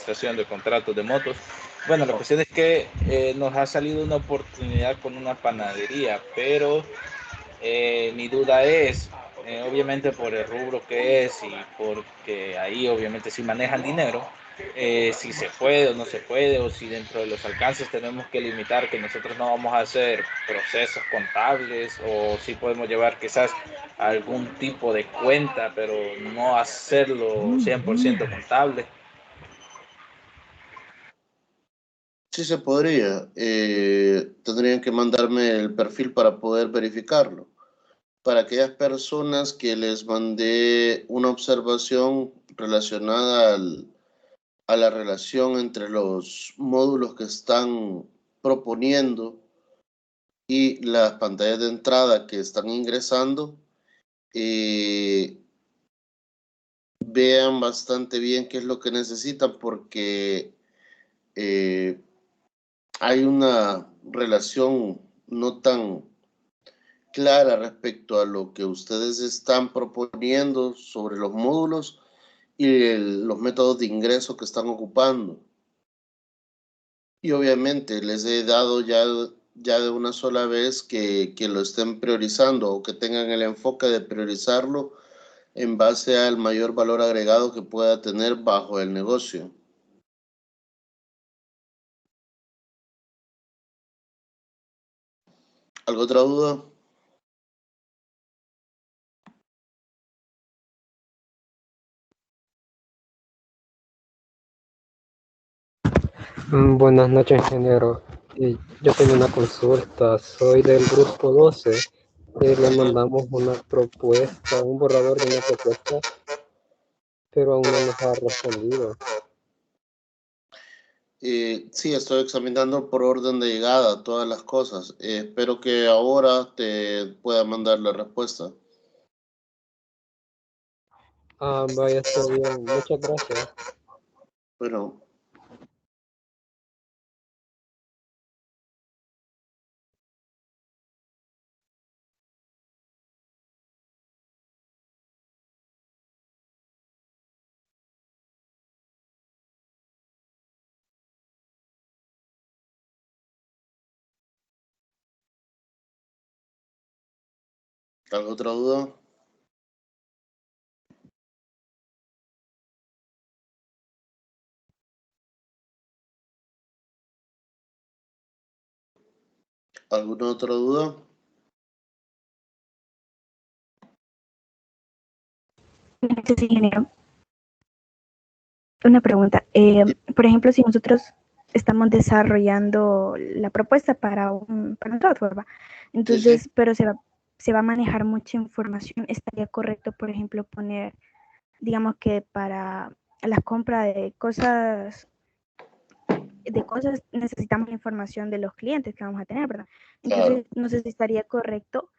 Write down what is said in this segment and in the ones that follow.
administración de contratos de motos. Bueno, la cuestión es que nos ha salido una oportunidad con una panadería, pero mi duda es, obviamente por el rubro que es y porque ahí obviamente sí manejan dinero, si se puede o no se puede, o si dentro de los alcances tenemos que limitar que nosotros no vamos a hacer procesos contables, o si podemos llevar quizás algún tipo de cuenta, pero no hacerlo 100% contable. Sí se podría. Tendrían que mandarme el perfil para poder verificarlo. Para aquellas personas que les mandé una observación relacionada a la relación entre los módulos que están proponiendo y las pantallas de entrada que están ingresando, vean bastante bien qué es lo que necesitan, porque hay una relación no tan clara respecto a lo que ustedes están proponiendo sobre los módulos y los métodos de ingreso que están ocupando. Y obviamente les he dado ya de una sola vez que lo estén priorizando, o que tengan el enfoque de priorizarlo en base al mayor valor agregado que pueda tener bajo el negocio. ¿Alguna otra duda? Buenas noches, ingeniero. Yo tengo una consulta. Soy del grupo 12. Le mandamos una propuesta, un borrador de una propuesta, pero aún no nos ha respondido. Sí, estoy examinando por orden de llegada todas las cosas. Espero que ahora te pueda mandar la respuesta. Vaya, está bien. Muchas gracias. Bueno, ¿alguna otra duda? ¿Alguna otra duda? Gracias, ingeniero. Una pregunta. Por ejemplo, si nosotros estamos desarrollando la propuesta para un software, ¿va? Entonces, Sí. pero se va a manejar mucha información, ¿estaría correcto, por ejemplo, poner, digamos que para la compra de cosas necesitamos la información de los clientes que vamos a tener, ¿verdad? Entonces, Claro. no sé si estaría correcto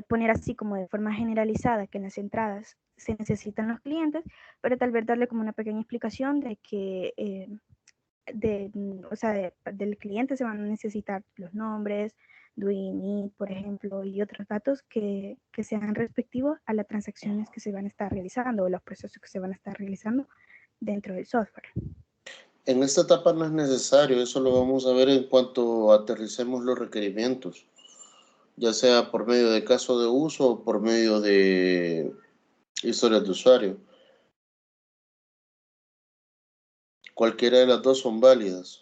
poner así como de forma generalizada que en las entradas se necesitan los clientes, pero tal vez darle como una pequeña explicación de que del cliente se van a necesitar los nombres, DUI, por ejemplo, y otros datos que sean respectivos a las transacciones que se van a estar realizando o los procesos que se van a estar realizando dentro del software. En esta etapa no es necesario, eso lo vamos a ver en cuanto aterricemos los requerimientos, ya sea por medio de caso de uso o por medio de historias de usuario. Cualquiera de las dos son válidas.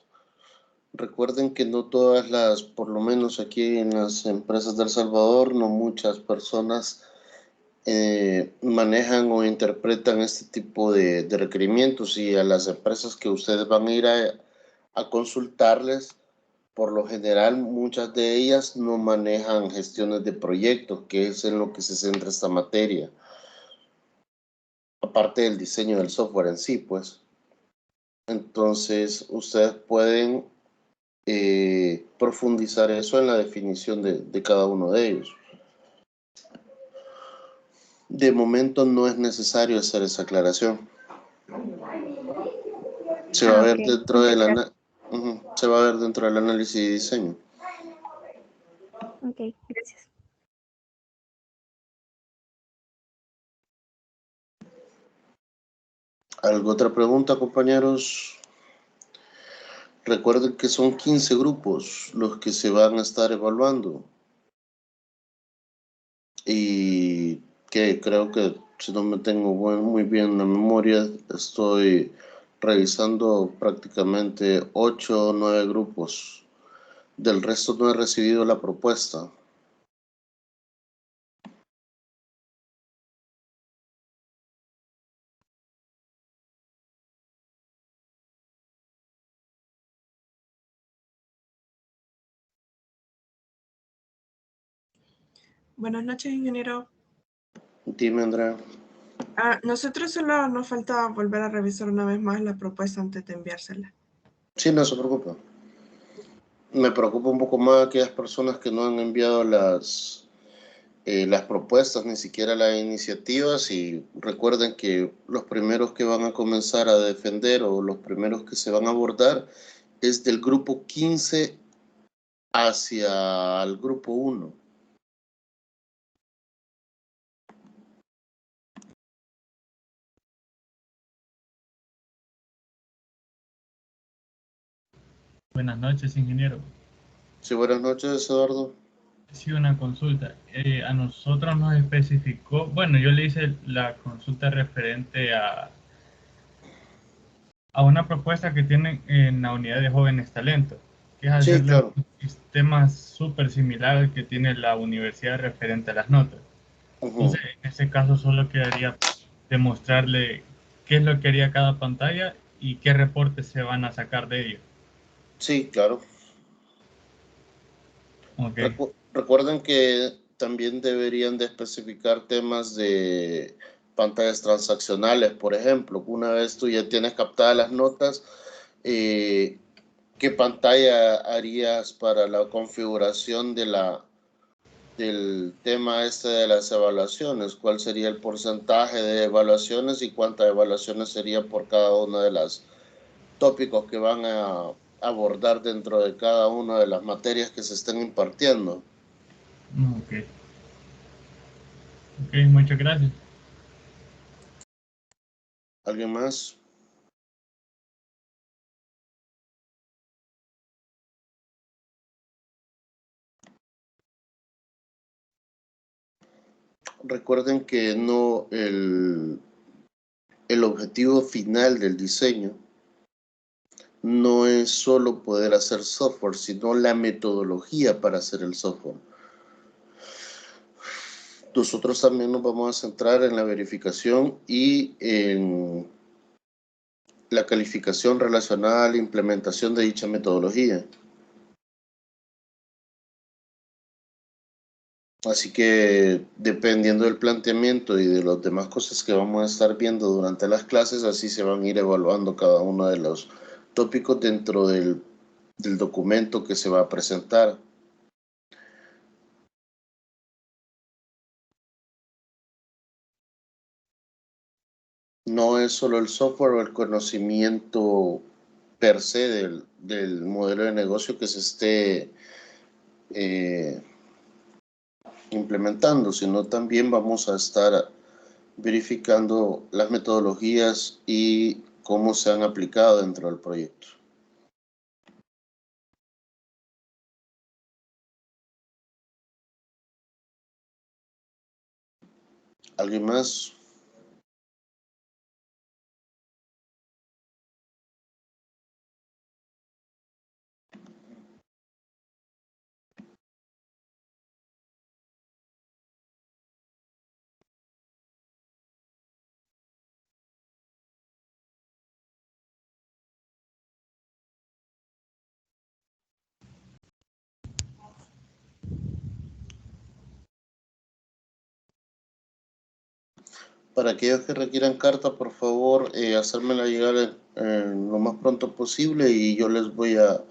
Recuerden que no todas por lo menos aquí en las empresas de El Salvador, no muchas personas manejan o interpretan este tipo de requerimientos, y a las empresas que ustedes van a ir a consultarles, por lo general muchas de ellas no manejan gestiones de proyectos, que es en lo que se centra esta materia, aparte del diseño del software en sí, pues. Entonces ustedes pueden profundizar eso en la definición de cada uno de ellos. De momento no es necesario hacer esa aclaración. Se va a ver dentro del se va a ver dentro del análisis y diseño. Ok, gracias. ¿Alguna otra pregunta, compañeros? Recuerden que son 15 grupos los que se van a estar evaluando. Y que creo que, si no me tengo muy bien la memoria, estoy revisando prácticamente 8 o 9 grupos. Del resto no he recibido la propuesta. Buenas noches, ingeniero. Dime, Andrea. Nosotros solo nos falta volver a revisar una vez más la propuesta antes de enviársela. Sí, no se preocupe. Me preocupa un poco más aquellas personas que no han enviado las propuestas, ni siquiera las iniciativas, y recuerden que los primeros que van a comenzar a defender o los primeros que se van a abordar es del grupo 15 hacia el grupo 1. Buenas noches, ingeniero. Sí, buenas noches, Eduardo. Sí, una consulta. A nosotros nos especificó, bueno, yo le hice la consulta referente a una propuesta que tienen en la unidad de jóvenes talentos, que es Sí, hacerle claro. un sistema súper similar al que tiene la universidad referente a las notas. Entonces, en ese caso solo quedaría demostrarle qué es lo que haría cada pantalla y qué reportes se van a sacar de ello. Sí, claro. Okay. Recuerden que también deberían de especificar temas de pantallas transaccionales, por ejemplo. Una vez tú ya tienes captadas las notas, ¿qué pantalla harías para la configuración del tema este de las evaluaciones? ¿Cuál sería el porcentaje de evaluaciones y cuántas evaluaciones sería por cada uno de los tópicos que van a abordar dentro de cada una de las materias que se estén impartiendo? Ok. Ok, muchas gracias. ¿Alguien más? Recuerden que no el objetivo final del diseño no es solo poder hacer software, sino la metodología para hacer el software. Nosotros también nos vamos a centrar en la verificación y en la calificación relacionada a la implementación de dicha metodología. Así que dependiendo del planteamiento y de las demás cosas que vamos a estar viendo durante las clases, así se van a ir evaluando cada uno de los tópicos dentro del documento que se va a presentar. No es solo el software o el conocimiento per se del modelo de negocio que se esté implementando, sino también vamos a estar verificando las metodologías y cómo se han aplicado dentro del proyecto. ¿Alguien más? Para aquellos que requieran carta, por favor, hacérmela llegar lo más pronto posible y yo les voy a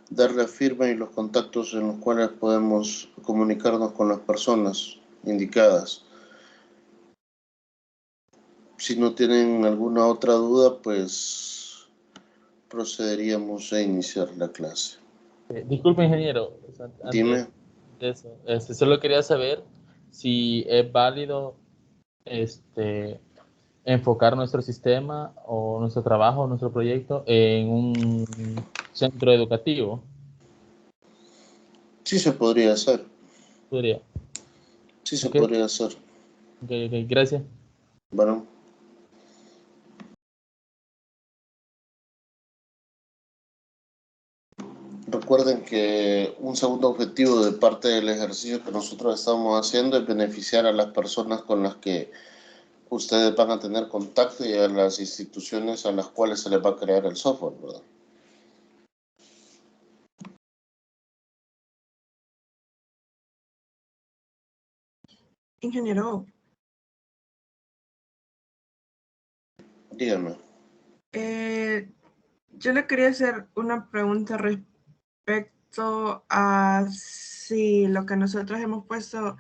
dar la firma y los contactos en los cuales podemos comunicarnos con las personas indicadas. Si no tienen alguna otra duda, pues procederíamos a iniciar la clase. Disculpe, ingeniero. Antes Dime. de eso, solo quería saber si es válido enfocar nuestro sistema o nuestro trabajo, nuestro proyecto en un centro educativo. Sí se podría hacer. Podría. Sí se Ok, podría hacer. ok, gracias. Bueno. Recuerden que un segundo objetivo de parte del ejercicio que nosotros estamos haciendo es beneficiar a las personas con las que ustedes van a tener contacto y a las instituciones a las cuales se les va a crear el software, ¿verdad? Ingeniero, Dígame. yo le quería hacer una pregunta respecto a si lo que nosotros hemos puesto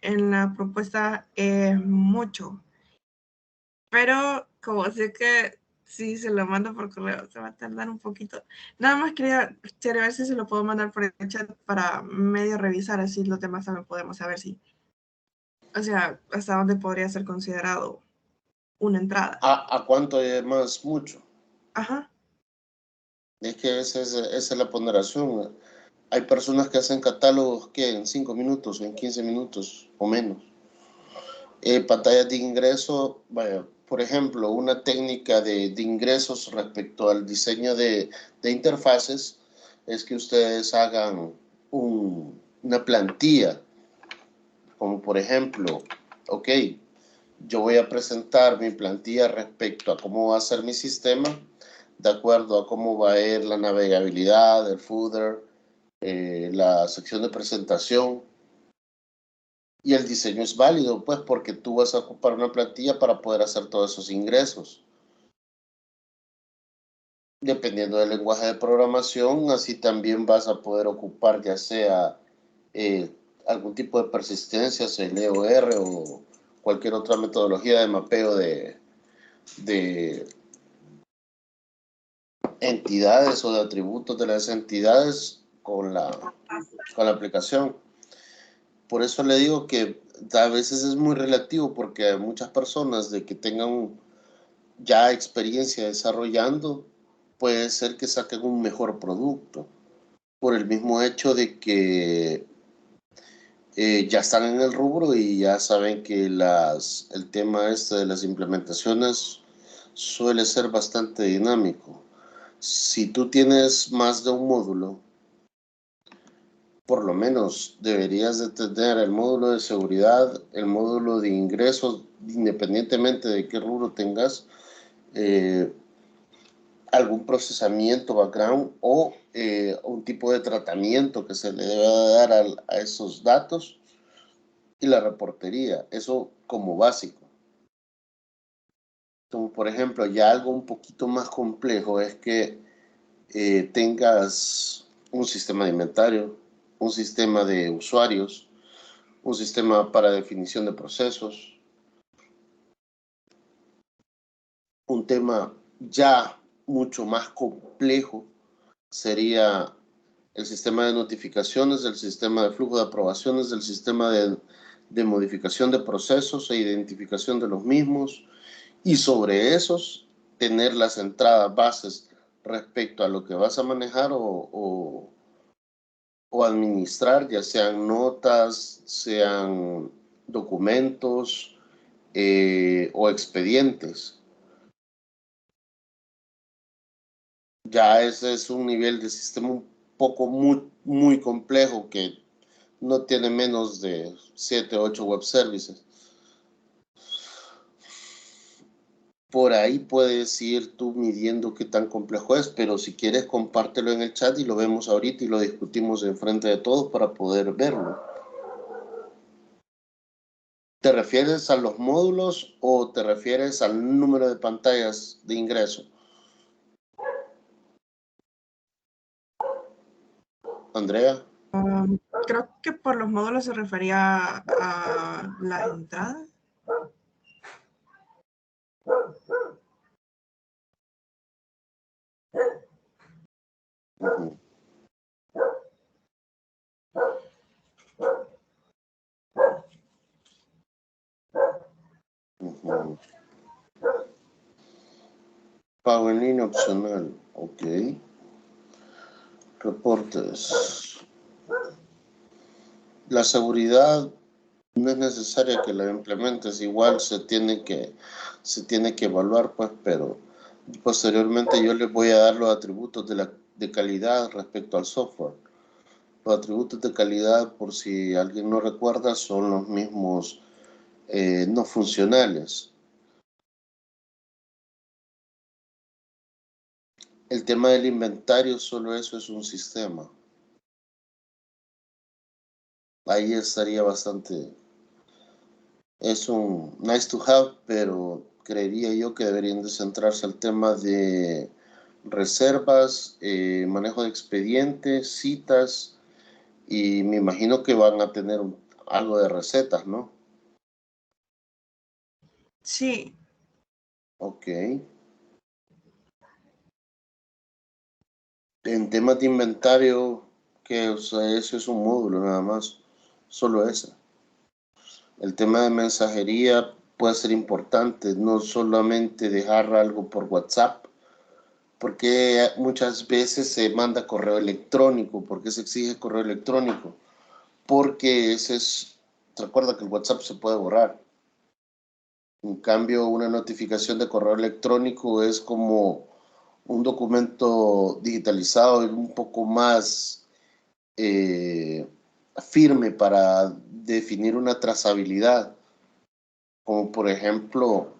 en la propuesta es mucho. Pero como sé que si se lo mando por correo se va a tardar un poquito. Nada más quería ver si se lo puedo mandar por el chat para medio revisar, así los demás también podemos saber si, o sea, hasta dónde podría ser considerado una entrada. ¿A cuánto es más mucho? Ajá. Es que esa es la ponderación. Hay personas que hacen catálogos que en 5 minutos o en 15 minutos o menos. Pantallas de ingreso, vaya, por ejemplo, una técnica de ingresos respecto al diseño de interfaces es que ustedes hagan una plantilla, como por ejemplo, ok, yo voy a presentar mi plantilla respecto a cómo va a ser mi sistema, de acuerdo a cómo va a ir la navegabilidad, el footer, la sección de presentación. Y el diseño es válido, pues, porque tú vas a ocupar una plantilla para poder hacer todos esos ingresos. Dependiendo del lenguaje de programación, así también vas a poder ocupar ya sea algún tipo de persistencia, sea LEOR o cualquier otra metodología de mapeo de entidades o de atributos de las entidades con la aplicación. Por eso le digo que a veces es muy relativo, porque muchas personas de que tengan ya experiencia desarrollando, puede ser que saquen un mejor producto por el mismo hecho de que ya están en el rubro y ya saben que el tema este de las implementaciones suele ser bastante dinámico. Si tú tienes más de un módulo, por lo menos deberías de tener el módulo de seguridad, el módulo de ingresos, independientemente de qué rubro tengas, algún procesamiento background o un tipo de tratamiento que se le debe dar a esos datos, y la reportería, eso como básico. Como por ejemplo, ya algo un poquito más complejo es que tengas un sistema de inventario, un sistema de usuarios, un sistema para definición de procesos. Un tema ya mucho más complejo sería el sistema de notificaciones, el sistema de flujo de aprobaciones, el sistema de modificación de procesos e identificación de los mismos, y sobre esos tener las entradas bases respecto a lo que vas a manejar o administrar, ya sean notas, sean documentos o expedientes. Ya ese es un nivel de sistema un poco muy complejo que no tiene menos de 7 o 8 web services. Por ahí puedes ir tú midiendo qué tan complejo es, pero si quieres compártelo en el chat y lo vemos ahorita y lo discutimos enfrente de todos para poder verlo. ¿Te refieres a los módulos o te refieres al número de pantallas de ingreso? Andrea. Creo que por los módulos se refería a las entradas. Uh-huh. Uh-huh. Pago en línea opcional. Ok. Reportes. La seguridad no es necesaria que la implementes, igual se tiene que evaluar, pues, pero posteriormente yo les voy a dar los atributos de calidad respecto al software. Los atributos de calidad, por si alguien no recuerda, son los mismos no funcionales. El tema del inventario, solo eso es un sistema. Ahí estaría bastante. Es un nice to have, pero creería yo que deberían de centrarse al tema de reservas, manejo de expedientes, citas, y me imagino que van a tener algo de recetas, ¿no? Sí, Ok. En temas de inventario, que o sea, eso es un módulo nada más, solo ese. El tema de mensajería puede ser importante, no solamente dejar algo por WhatsApp, porque muchas veces se manda correo electrónico. ¿Por qué se exige correo electrónico? Porque ese es, recuerda que el WhatsApp se puede borrar. En cambio, una notificación de correo electrónico es como un documento digitalizado y un poco más firme para definir una trazabilidad. Como por ejemplo,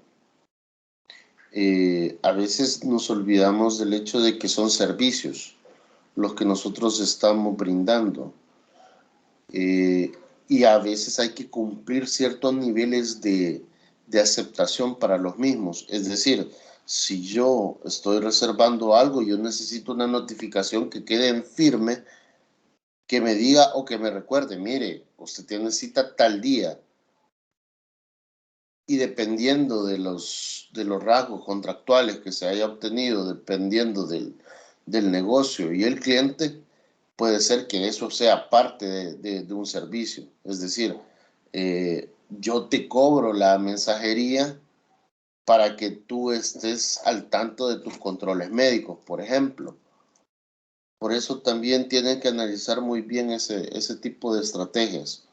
a veces nos olvidamos del hecho de que son servicios los que nosotros estamos brindando. Y a veces hay que cumplir ciertos niveles de aceptación para los mismos. Es decir, si yo estoy reservando algo, yo necesito una notificación que quede en firme, que me diga o que me recuerde, mire, usted tiene cita tal día. Y dependiendo de los rasgos contractuales que se haya obtenido, dependiendo del negocio y el cliente, puede ser que eso sea parte de un servicio. Es decir, yo te cobro la mensajería para que tú estés al tanto de tus controles médicos, por ejemplo. Por eso también tienen que analizar muy bien ese tipo de estrategias.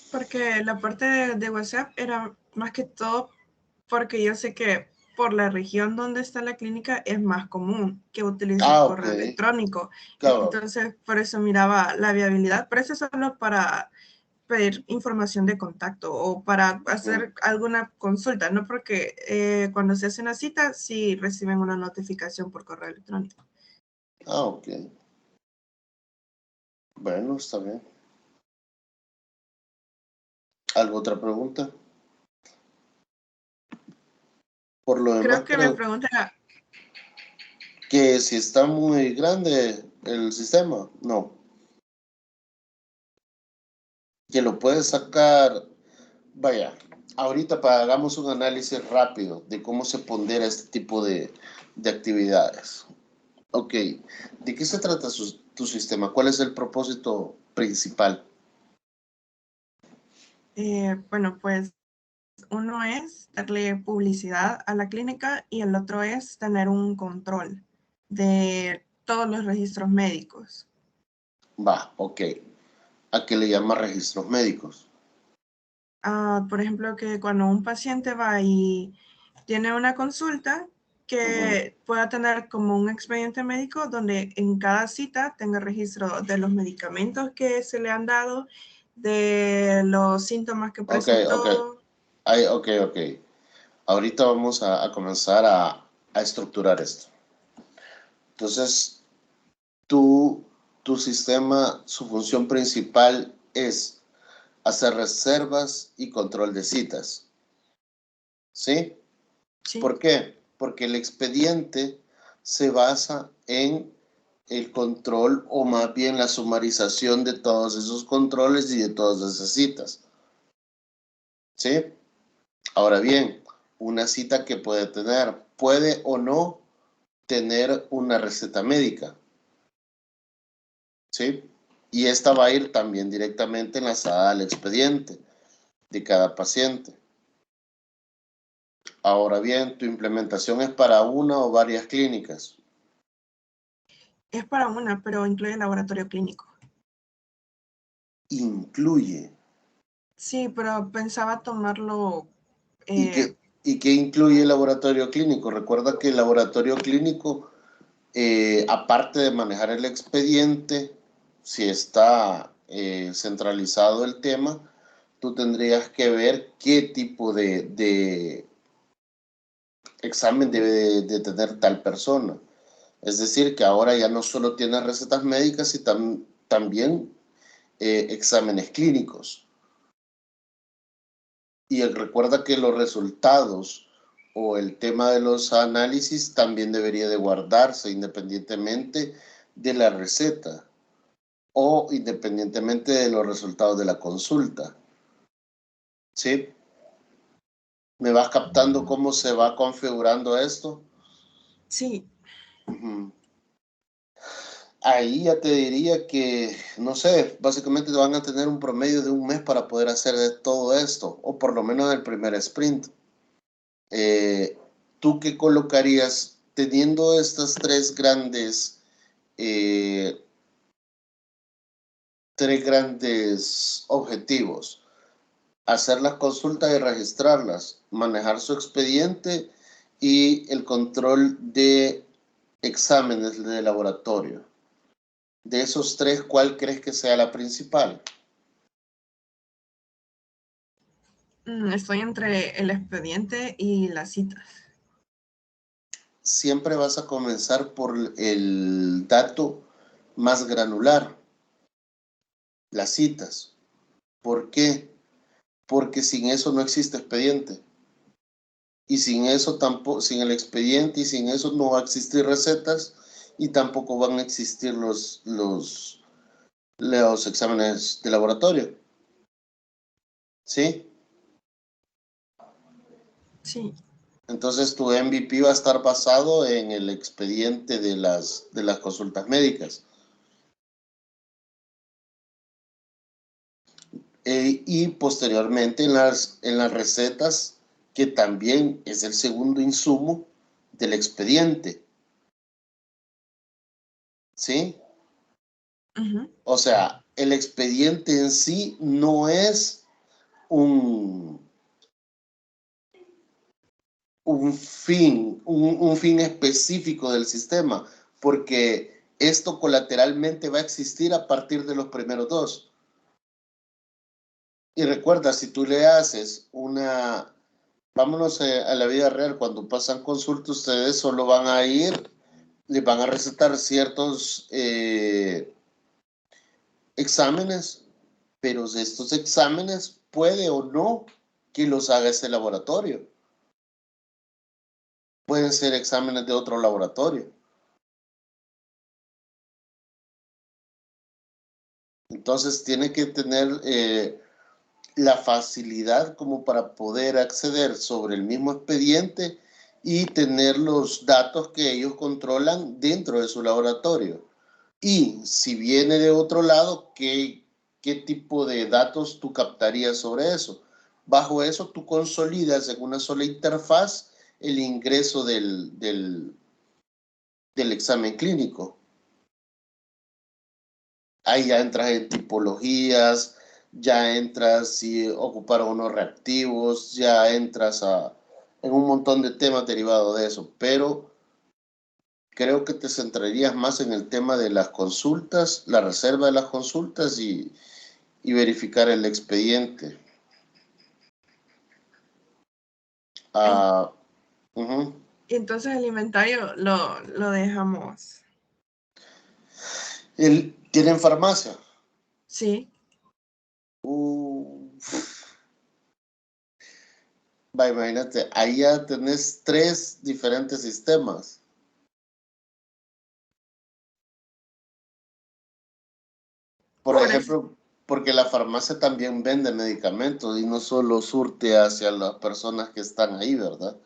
porque la parte de WhatsApp era más que todo porque yo sé que por la región donde está la clínica es más común que utilicen Ok, correo electrónico. claro. Entonces, por eso miraba la viabilidad, pero eso es solo para pedir información de contacto o para hacer alguna consulta, no porque cuando se hace una cita sí reciben una notificación por correo electrónico. Ok. Bueno, está bien. ¿Alguna otra pregunta? Por lo demás, Creo que me creo preguntan, que si está muy grande el sistema, no. Que lo puedes sacar, vaya, ahorita hagamos un análisis rápido de cómo se pondera este tipo de actividades. Ok, ¿de qué se trata tu sistema? ¿Cuál es el propósito principal? bueno, pues uno es darle publicidad a la clínica y el otro es tener un control de todos los registros médicos. Va, ok. ¿A qué le llama registros médicos? Por ejemplo, que cuando un paciente va y tiene una consulta, que pueda tener como un expediente médico donde en cada cita tenga registro de los medicamentos que se le han dado, de los síntomas que Ok, ok. presentó. Ok. Ahorita vamos a comenzar a estructurar esto. Entonces, tu sistema, su función principal es hacer reservas y control de citas. ¿Sí? Sí, ¿Por qué? Porque el expediente se basa en el control o más bien la sumarización de todos esos controles y de todas esas citas. ¿Sí? Ahora bien, una cita que puede o no tener una receta médica. ¿Sí? Y esta va a ir también directamente enlazada al expediente de cada paciente. Ahora bien, ¿tu implementación es para una o varias clínicas? Es para una, pero incluye laboratorio clínico. Incluye. Sí, pero pensaba tomarlo... ¿Y qué incluye el laboratorio clínico? Recuerda que el laboratorio clínico, aparte de manejar el expediente, si está centralizado el tema, tú tendrías que ver qué tipo de examen debe de tener tal persona. Es decir, que ahora ya no solo tiene recetas médicas, sino también exámenes clínicos. Y recuerda que los resultados o el tema de los análisis también debería de guardarse independientemente de la receta o independientemente de los resultados de la consulta. ¿Sí? ¿Me vas captando cómo se va configurando esto? Sí. Uh-huh. Ahí ya te diría que, no sé, básicamente van a tener un promedio de un mes para poder hacer de todo esto, o por lo menos el primer sprint. ¿Tú qué colocarías teniendo estos tres grandes objetivos? Hacer las consultas y registrarlas, manejar su expediente y el control de exámenes de laboratorio. De esos tres, ¿cuál crees que sea la principal? Estoy entre el expediente y las citas. Siempre vas a comenzar por el dato más granular, las citas. ¿Por qué? Porque sin eso no existe expediente. Y sin eso tampoco, sin el expediente y sin eso no va a existir recetas y tampoco van a existir los exámenes de laboratorio. ¿Sí? Sí. Entonces tu MVP va a estar basado en el expediente de las consultas médicas. Y posteriormente en las recetas, que también es el segundo insumo del expediente. ¿Sí? Uh-huh. O sea, el expediente en sí no es un fin específico del sistema, porque esto colateralmente va a existir a partir de los primeros dos. Y recuerda, si tú le haces vámonos a la vida real, cuando pasan consultas, ustedes solo van a ir, les van a recetar ciertos exámenes, pero de estos exámenes puede o no que los haga ese laboratorio. Pueden ser exámenes de otro laboratorio. Entonces tiene que tener la facilidad como para poder acceder sobre el mismo expediente y tener los datos que ellos controlan dentro de su laboratorio. Y si viene de otro lado, ¿qué tipo de datos tú captarías sobre eso? Bajo eso tú consolidas en una sola interfaz el ingreso del examen clínico. Ahí ya entras en tipologías, ya entras si ocuparon unos reactivos, ya entras en un montón de temas derivados de eso, pero creo que te centrarías más en el tema de las consultas, la reserva de las consultas y verificar el expediente. Uh-huh. Entonces el inventario lo dejamos. ¿Tienen farmacia? Sí. Va, imagínate, ahí ya tenés 3 diferentes sistemas. Por ejemplo, porque la farmacia también vende medicamentos y no solo surte hacia las personas que están ahí, ¿verdad?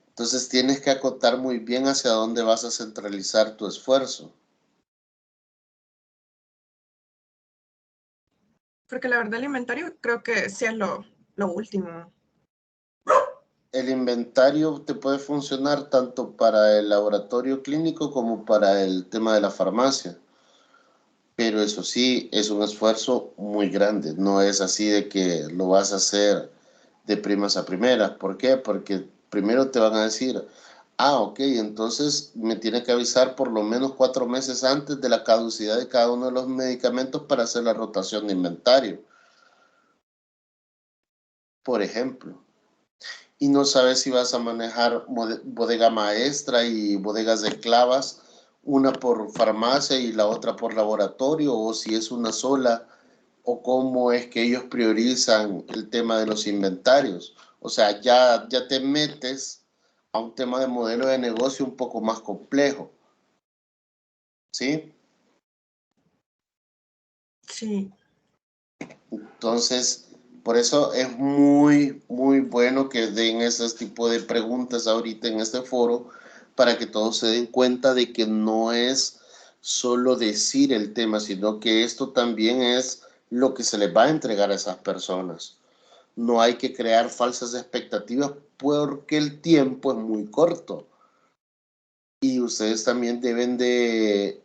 Entonces tienes que acotar muy bien hacia dónde vas a centralizar tu esfuerzo. Porque la verdad el inventario creo que sí es lo último. el inventario te puede funcionar tanto para el laboratorio clínico como para el tema de la farmacia. Pero eso sí, es un esfuerzo muy grande. No es así de que lo vas a hacer de primas a primeras. ¿Por qué? Porque primero te van a decir, ah, ok, entonces me tiene que avisar por lo menos 4 meses antes de la caducidad de cada uno de los medicamentos para hacer la rotación de inventario, por ejemplo. Y no sabes si vas a manejar bodega maestra y bodegas de clavas, una por farmacia y la otra por laboratorio, o si es una sola, o cómo es que ellos priorizan el tema de los inventarios. O sea, ya te metes a un tema de modelo de negocio un poco más complejo, ¿sí? Sí. Entonces, por eso es muy, muy bueno que den ese tipo de preguntas ahorita en este foro para que todos se den cuenta de que no es solo decir el tema, sino que esto también es lo que se les va a entregar a esas personas. No hay que crear falsas expectativas porque el tiempo es muy corto y ustedes también deben de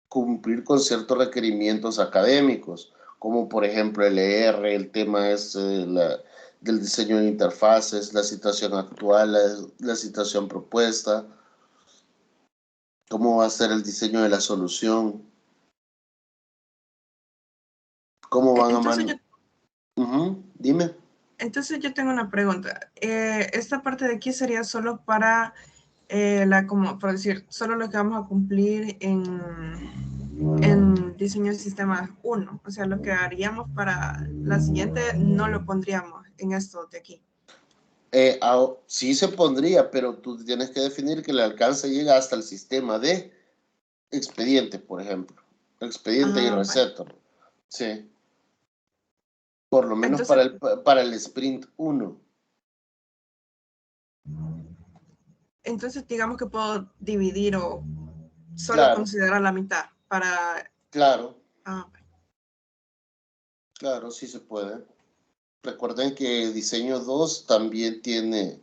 cumplir con ciertos requerimientos académicos, como por ejemplo el ER, el tema es del diseño de interfaces, la situación actual, la situación propuesta, cómo va a ser el diseño de la solución, cómo van a Entonces Dime. entonces yo tengo una pregunta. Esta parte de aquí sería solo para como por decir, solo lo que vamos a cumplir en diseño de sistemas 1. O sea, lo que haríamos para la siguiente no lo pondríamos en esto de aquí. Sí se pondría, pero tú tienes que definir que el alcance llega hasta el sistema de expediente, por ejemplo. Expediente y Vale. receta. Sí. Por lo menos Entonces, para el sprint 1. entonces digamos que puedo dividir o solo Claro, considerar la mitad para... claro, Vale. claro, sí se puede. Recuerden que diseño 2 también tiene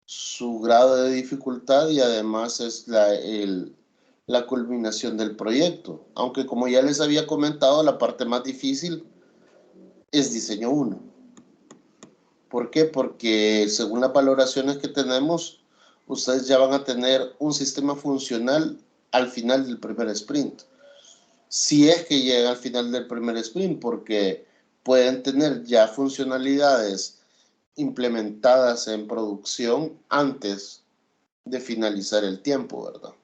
su grado de dificultad y además es la culminación del proyecto. Aunque como ya les había comentado, la parte más difícil es diseño 1. ¿Por qué? Porque según las valoraciones que tenemos, ustedes ya van a tener un sistema funcional al final del primer sprint. Si es que llega al final del primer sprint, porque pueden tener ya funcionalidades implementadas en producción antes de finalizar el tiempo, ¿verdad?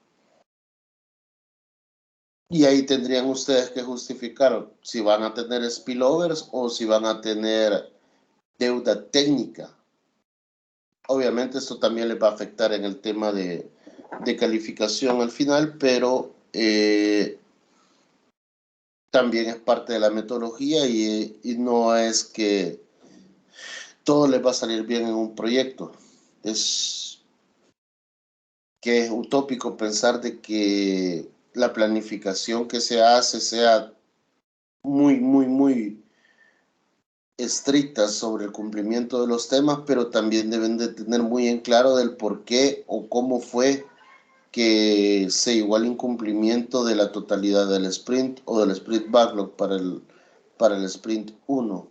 Y ahí tendrían ustedes que justificar si van a tener spillovers o si van a tener deuda técnica. Obviamente esto también les va a afectar en el tema de calificación al final, pero también es parte de la metodología y no es que todo les va a salir bien en un proyecto. Es que es utópico pensar de que la planificación que se hace sea muy, muy, muy estrictas sobre el cumplimiento de los temas, pero también deben de tener muy en claro del por qué o cómo fue que se llegó al incumplimiento de la totalidad del sprint o del sprint backlog para el sprint 1.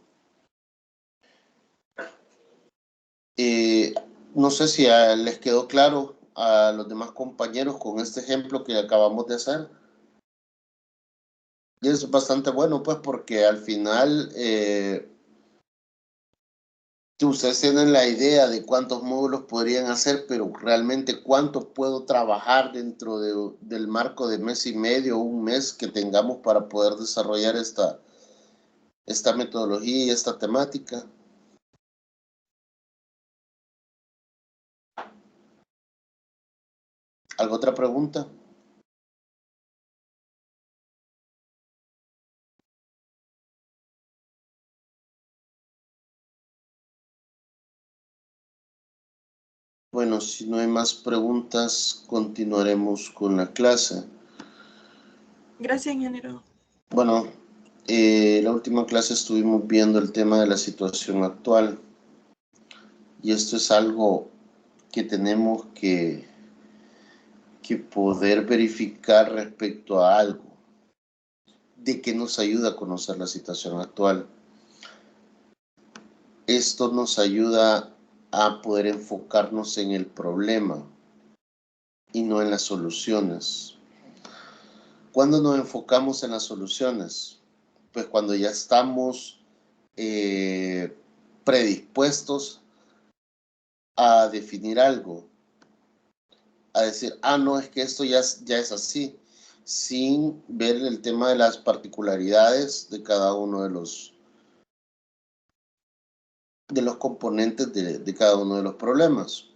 No sé si les quedó claro a los demás compañeros con este ejemplo que acabamos de hacer. Y es bastante bueno, pues, porque al final ustedes tienen la idea de cuántos módulos podrían hacer, pero realmente cuánto puedo trabajar dentro del marco de mes y medio o un mes que tengamos para poder desarrollar esta metodología y esta temática. ¿Alguna otra pregunta? Bueno, si no hay más preguntas, continuaremos con la clase. Gracias, ingeniero. Bueno, la última clase estuvimos viendo el tema de la situación actual. Y esto es algo que tenemos que poder verificar respecto a algo, de que nos ayuda a conocer la situación actual. Esto nos ayuda a poder enfocarnos en el problema y no en las soluciones. ¿Cuándo nos enfocamos en las soluciones? Pues cuando ya estamos predispuestos a definir algo, a decir, no, es que esto ya es así, sin ver el tema de las particularidades de cada uno de los componentes de cada uno de los problemas.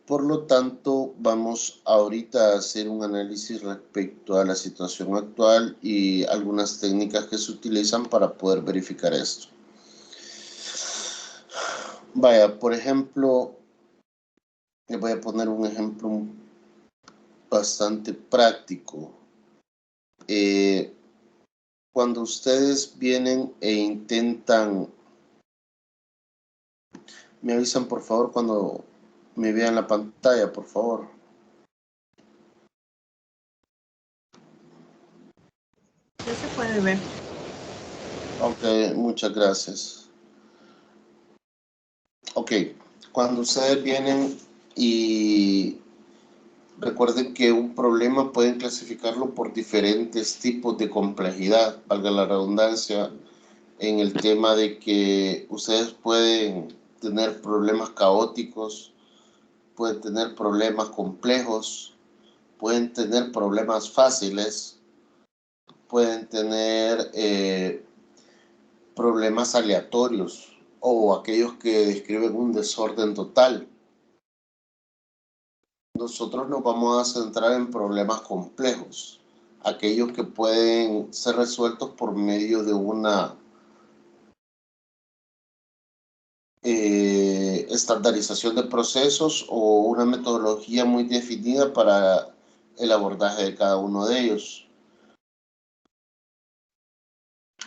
Por lo tanto, vamos ahorita a hacer un análisis respecto a la situación actual y algunas técnicas que se utilizan para poder verificar esto. Vaya, por ejemplo, les voy a poner un ejemplo bastante práctico. Cuando ustedes vienen e intentan, me avisan por favor cuando me vean la pantalla, por favor. Ya se puede ver. Ok, muchas gracias. Ok, cuando ustedes vienen y recuerden que un problema pueden clasificarlo por diferentes tipos de complejidad, valga la redundancia, en el tema de que ustedes pueden tener problemas caóticos, pueden tener problemas complejos, pueden tener problemas fáciles, pueden tener problemas aleatorios o aquellos que describen un desorden total. Nosotros nos vamos a centrar en problemas complejos, aquellos que pueden ser resueltos por medio de una estandarización de procesos o una metodología muy definida para el abordaje de cada uno de ellos.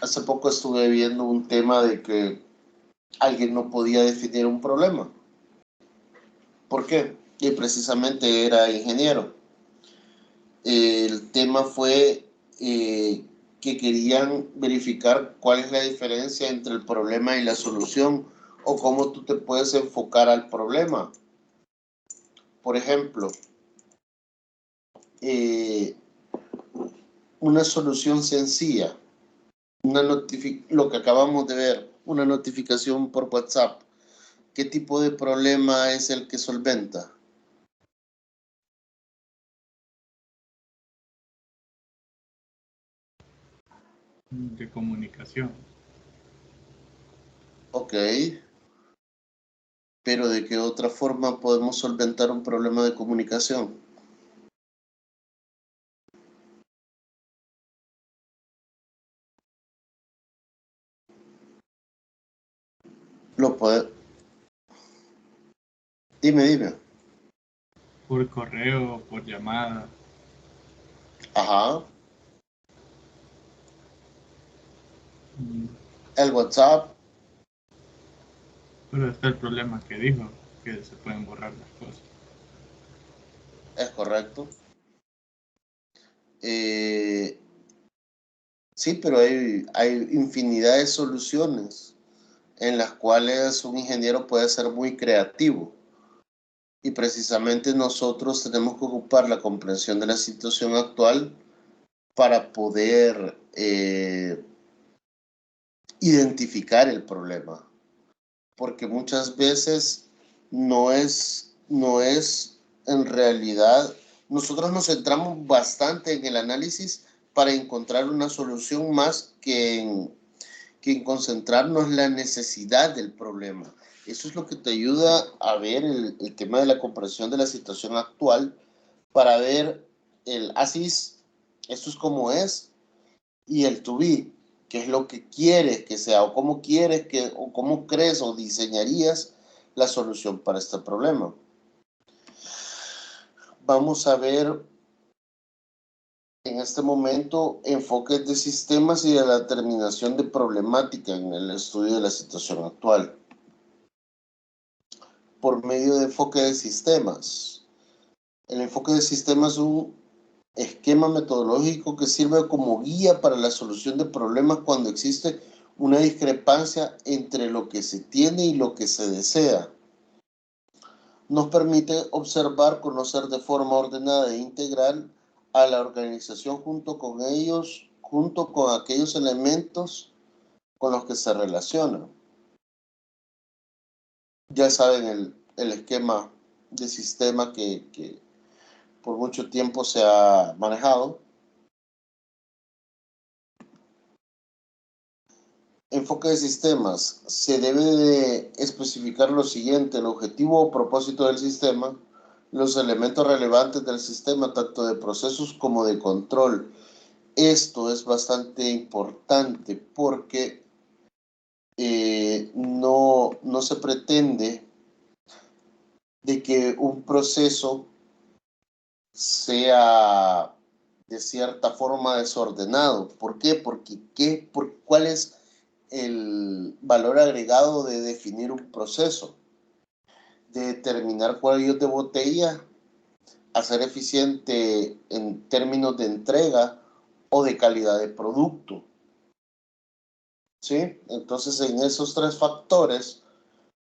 Hace poco estuve viendo un tema de que alguien no podía definir un problema. ¿Por qué? Y precisamente era ingeniero. El tema fue que querían verificar cuál es la diferencia entre el problema y la solución o cómo tú te puedes enfocar al problema. Por ejemplo, una solución sencilla, lo que acabamos de ver, una notificación por WhatsApp. ¿Qué tipo de problema es el que solventa? De comunicación. Ok. Pero ¿de qué otra forma podemos solventar un problema de comunicación? Lo puede... Dime. Por correo, por llamada. Ajá. Mm, El WhatsApp. Pero está el problema que dijo, que se pueden borrar las cosas. Es correcto. Sí, pero hay infinidad de soluciones en las cuales un ingeniero puede ser muy creativo. Y precisamente nosotros tenemos que ocupar la comprensión de la situación actual para poder identificar el problema. Porque muchas veces no es en realidad, nosotros nos centramos bastante en el análisis para encontrar una solución más que en concentrarnos en la necesidad del problema. Eso es lo que te ayuda a ver el tema de la comprensión de la situación actual para ver el ASIS, esto es como es, y el to be, qué es lo que quieres que sea o cómo quieres que o cómo crees o diseñarías la solución para este problema. Vamos a ver en este momento enfoques de sistemas y de la determinación de problemática en el estudio de la situación actual. por medio de enfoque de sistemas. El enfoque de sistemas es un esquema metodológico que sirve como guía para la solución de problemas cuando existe una discrepancia entre lo que se tiene y lo que se desea. Nos permite observar, conocer de forma ordenada e integral a la organización junto con aquellos elementos con los que se relacionan. Ya saben el esquema de sistema que por mucho tiempo se ha manejado. Enfoque de sistemas. Se debe de especificar lo siguiente: el objetivo o propósito del sistema, los elementos relevantes del sistema, tanto de procesos como de control. Esto es bastante importante porque no se pretende de que un proceso sea de cierta forma desordenado. ¿Por qué? ¿Cuál es el valor agregado de definir un proceso? De determinar cuellos de botella, hacer eficiente en términos de entrega o de calidad de producto. ¿Sí? Entonces, en esos tres factores,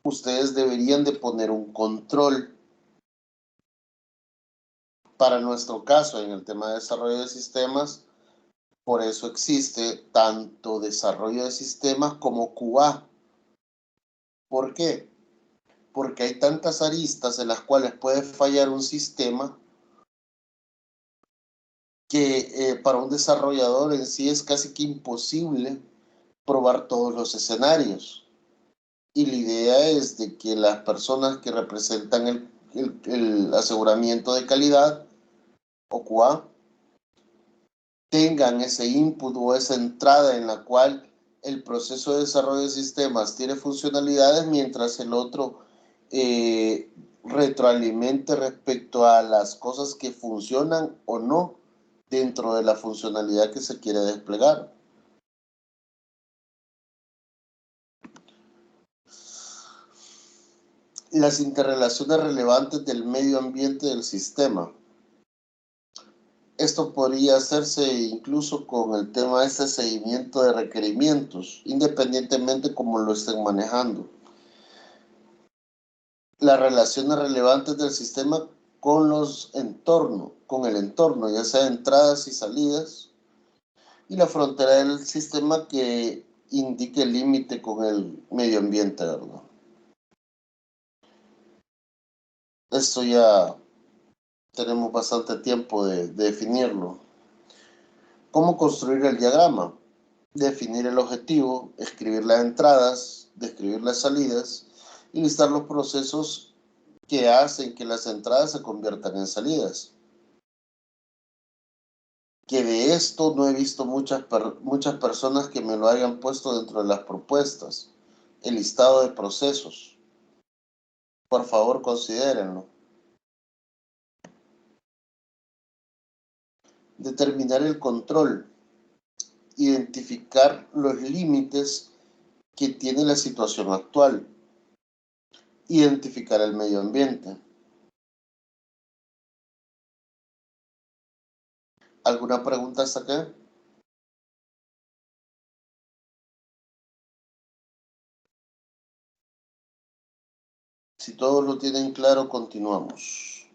ustedes deberían de poner un control. Para nuestro caso, en el tema de desarrollo de sistemas, por eso existe tanto desarrollo de sistemas como QA. ¿Por qué? Porque hay tantas aristas en las cuales puede fallar un sistema que para un desarrollador en sí es casi que imposible probar todos los escenarios. Y la idea es de que las personas que representan el aseguramiento de calidad o QA tengan ese input o esa entrada en la cual el proceso de desarrollo de sistemas tiene funcionalidades, mientras el otro retroalimente respecto a las cosas que funcionan o no dentro de la funcionalidad que se quiere desplegar. Las interrelaciones relevantes del medio ambiente del sistema. Esto podría hacerse incluso con el tema de este seguimiento de requerimientos, independientemente cómo lo estén manejando. Las relaciones relevantes del sistema con el entorno, ya sea entradas y salidas, y la frontera del sistema que indique el límite con el medio ambiente, ¿verdad? Esto ya tenemos bastante tiempo de definirlo. ¿Cómo construir el diagrama? Definir el objetivo, escribir las entradas, describir las salidas y listar los procesos que hacen que las entradas se conviertan en salidas. Que de esto no he visto muchas personas que me lo hayan puesto dentro de las propuestas. El listado de procesos. Por favor, considérenlo. Determinar el control. Identificar los límites que tiene la situación actual. Identificar el medio ambiente. ¿Alguna pregunta hasta acá? Si todos lo tienen claro, continuamos.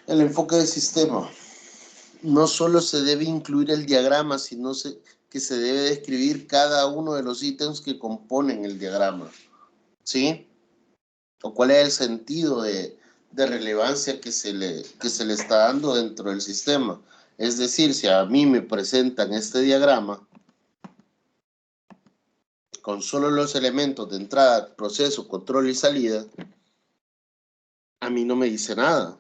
El enfoque de sistema. No solo se debe incluir el diagrama, sino que se debe describir cada uno de los ítems que componen el diagrama. ¿Sí? O cuál es el sentido de relevancia que se le está dando dentro del sistema. Es decir, si a mí me presentan este diagrama con solo los elementos de entrada, proceso, control y salida, a mí no me dice nada.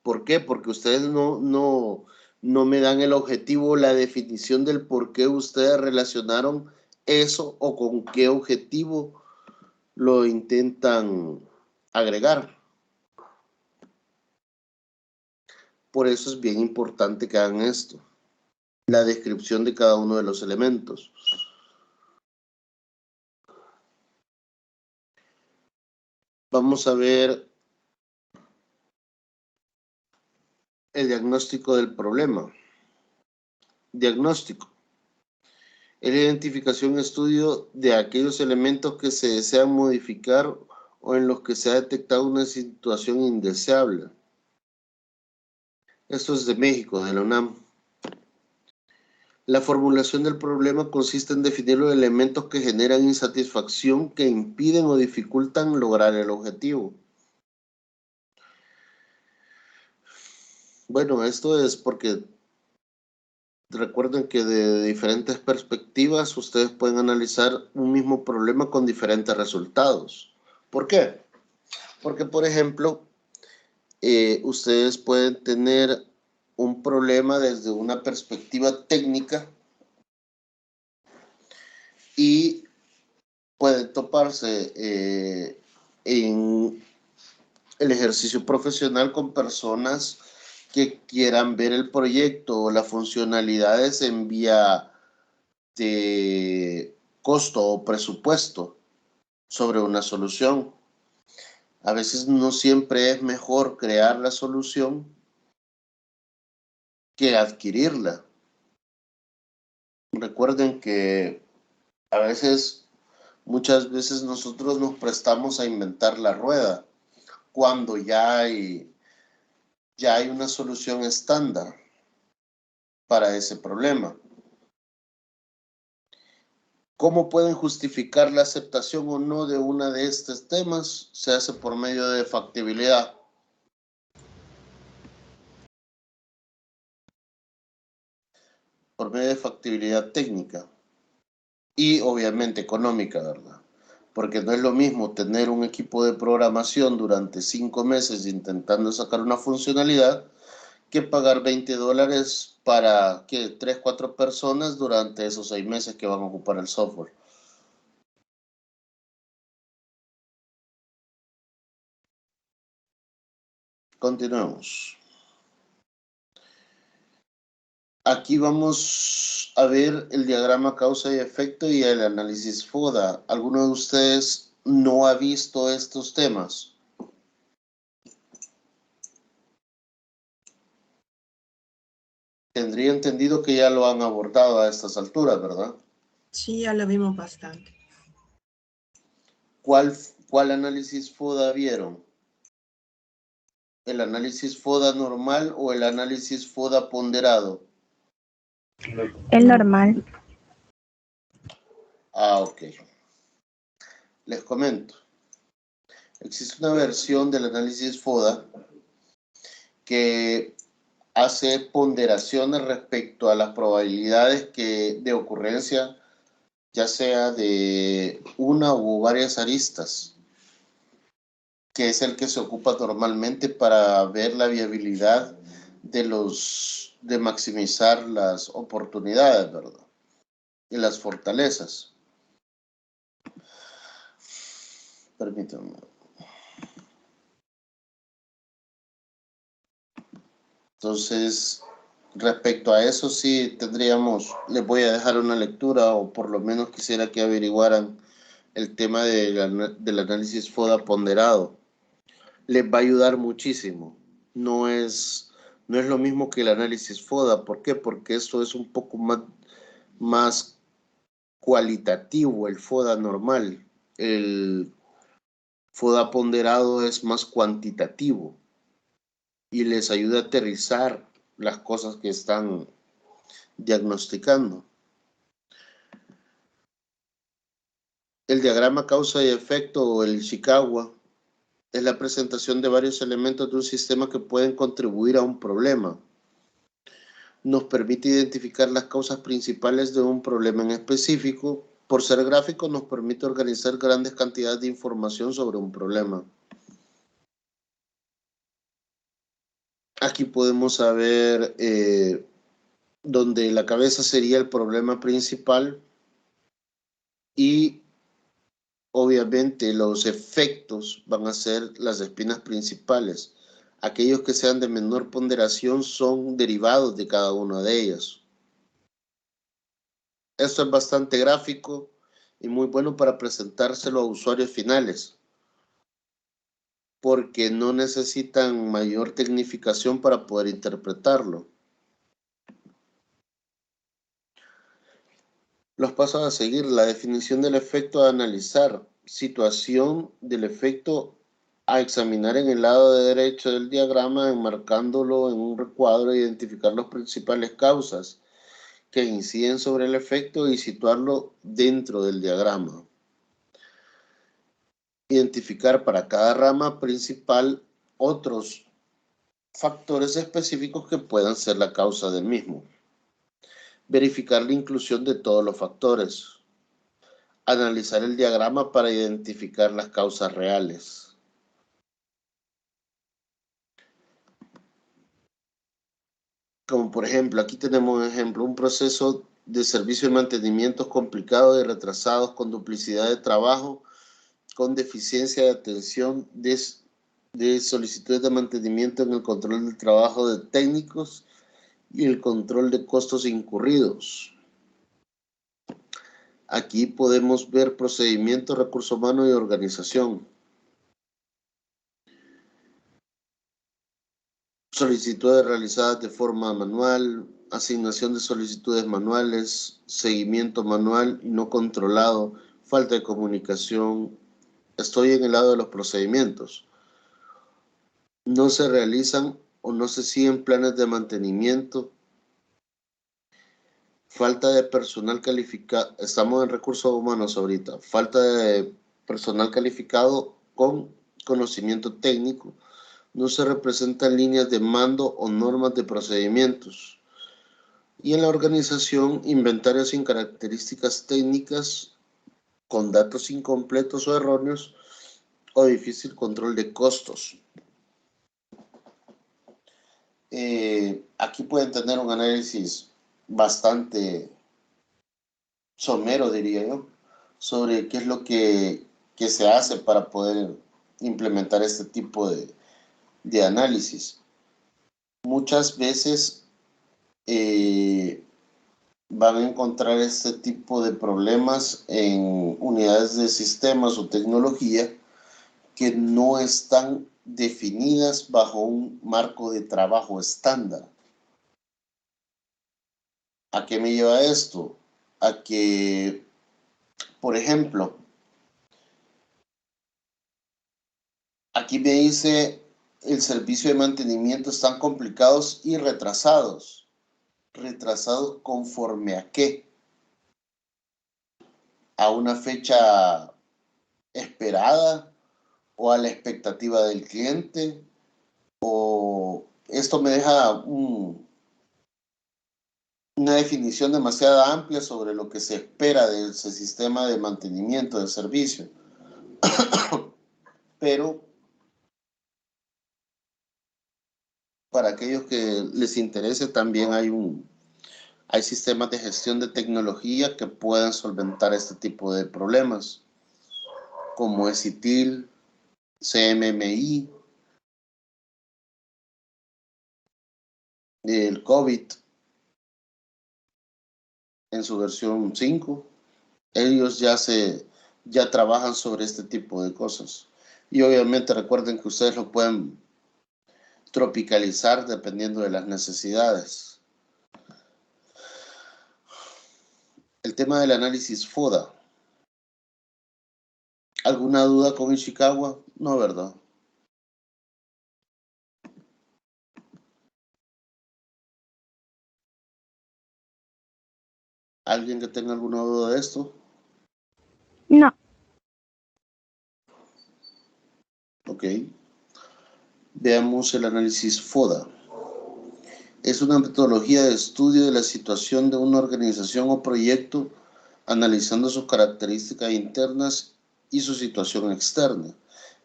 ¿Por qué? Porque ustedes no me dan el objetivo, la definición del por qué ustedes relacionaron eso o con qué objetivo lo intentan agregar. Por eso es bien importante que hagan esto, la descripción de cada uno de los elementos. vamos a ver el diagnóstico del problema. Diagnóstico. Es la identificación y estudio de aquellos elementos que se desean modificar o en los que se ha detectado una situación indeseable. Esto es de México, de la UNAM. La formulación del problema consiste en definir los elementos que generan insatisfacción, que impiden o dificultan lograr el objetivo. Bueno, esto es porque recuerden que de diferentes perspectivas ustedes pueden analizar un mismo problema con diferentes resultados. ¿Por qué? Porque, por ejemplo, ustedes pueden tener un problema desde una perspectiva técnica y pueden toparse en el ejercicio profesional con personas que quieran ver el proyecto o las funcionalidades en vía de costo o presupuesto sobre una solución. A veces no siempre es mejor crear la solución que adquirirla. Recuerden que a veces, muchas veces nosotros nos prestamos a inventar la rueda cuando ya hay una solución estándar para ese problema. ¿Cómo pueden justificar la aceptación o no de una de estos temas? Se hace por medio de factibilidad. Por medio de factibilidad técnica y obviamente económica, ¿verdad? Porque no es lo mismo tener un equipo de programación durante 5 meses intentando sacar una funcionalidad que pagar $20 para que 3, 4 personas durante esos 6 meses que van a ocupar el software. Continuemos. Aquí vamos a ver el diagrama causa y efecto y el análisis FODA. ¿Alguno de ustedes no ha visto estos temas? Tendría entendido que ya lo han abordado a estas alturas, ¿verdad? Sí, ya lo vimos bastante. ¿Cuál análisis FODA vieron? ¿El análisis FODA normal o el análisis FODA ponderado? El normal. Ok. Les comento. Existe una versión del análisis FODA que hace ponderaciones respecto a las probabilidades de ocurrencia, ya sea de una u varias aristas, que es el que se ocupa normalmente para ver la viabilidad de maximizar las oportunidades, ¿verdad? Y las fortalezas. Permítanme. Entonces, respecto a eso sí les voy a dejar una lectura o por lo menos quisiera que averiguaran el tema del análisis FODA ponderado. Les va a ayudar muchísimo. No es lo mismo que el análisis FODA. ¿Por qué? Porque esto es un poco más cualitativo, el FODA normal. El FODA ponderado es más cuantitativo y les ayuda a aterrizar las cosas que están diagnosticando. El diagrama causa y efecto o el Ishikawa es la presentación de varios elementos de un sistema que pueden contribuir a un problema. Nos permite identificar las causas principales de un problema en específico. Por ser gráfico, nos permite organizar grandes cantidades de información sobre un problema. Aquí podemos saber donde la cabeza sería el problema principal y obviamente los efectos van a ser las espinas principales. Aquellos que sean de menor ponderación son derivados de cada una de ellas. Esto es bastante gráfico y muy bueno para presentárselo a usuarios finales. porque no necesitan mayor tecnificación para poder interpretarlo. Los pasos a seguir: la definición del efecto a analizar, situación del efecto a examinar en el lado derecho del diagrama, enmarcándolo en un recuadro, identificar las principales causas que inciden sobre el efecto y situarlo dentro del diagrama. Identificar para cada rama principal otros factores específicos que puedan ser la causa del mismo. Verificar la inclusión de todos los factores. Analizar el diagrama para identificar las causas reales. Como por ejemplo, aquí tenemos un ejemplo, un proceso de servicio de mantenimiento complicado y retrasados, con duplicidad de trabajo, con deficiencia de atención, de solicitudes de mantenimiento en el control del trabajo de técnicos y el control de costos incurridos. Aquí podemos ver procedimientos, recursos humanos y organización. Solicitudes realizadas de forma manual, asignación de solicitudes manuales, seguimiento manual y no controlado, falta de comunicación. Estoy en el lado de los procedimientos. No se realizan o no se siguen planes de mantenimiento. Falta de personal calificado. Estamos en recursos humanos ahorita. Falta de personal calificado con conocimiento técnico. No se representan líneas de mando o normas de procedimientos. Y en la organización, inventarios sin características técnicas, con datos incompletos o erróneos, o difícil control de costos. Aquí pueden tener un análisis bastante somero, diría yo, sobre qué es lo que se hace para poder implementar este tipo de análisis. Muchas veces van a encontrar este tipo de problemas en unidades de sistemas o tecnología que no están definidas bajo un marco de trabajo estándar. ¿A qué me lleva esto? A que, por ejemplo, aquí me dice el servicio de mantenimiento están complicados y retrasados. ¿Retrasados conforme a qué? ¿A una fecha esperada o a la expectativa del cliente? ¿O esto me deja una definición demasiado amplia sobre lo que se espera de ese sistema de mantenimiento del servicio? Pero para aquellos que les interese, también hay sistemas de gestión de tecnología que puedan solventar este tipo de problemas, como es ITIL, CMMI, el COVID en su versión 5. Ellos ya trabajan sobre este tipo de cosas. Y obviamente recuerden que ustedes lo pueden tropicalizar dependiendo de las necesidades. El tema del análisis FODA. ¿Alguna duda con Ishikawa? No, ¿verdad? ¿Alguien que tenga alguna duda de esto? No. Ok. Veamos el análisis FODA. Es una metodología de estudio de la situación de una organización o proyecto, analizando sus características internas y su situación externa.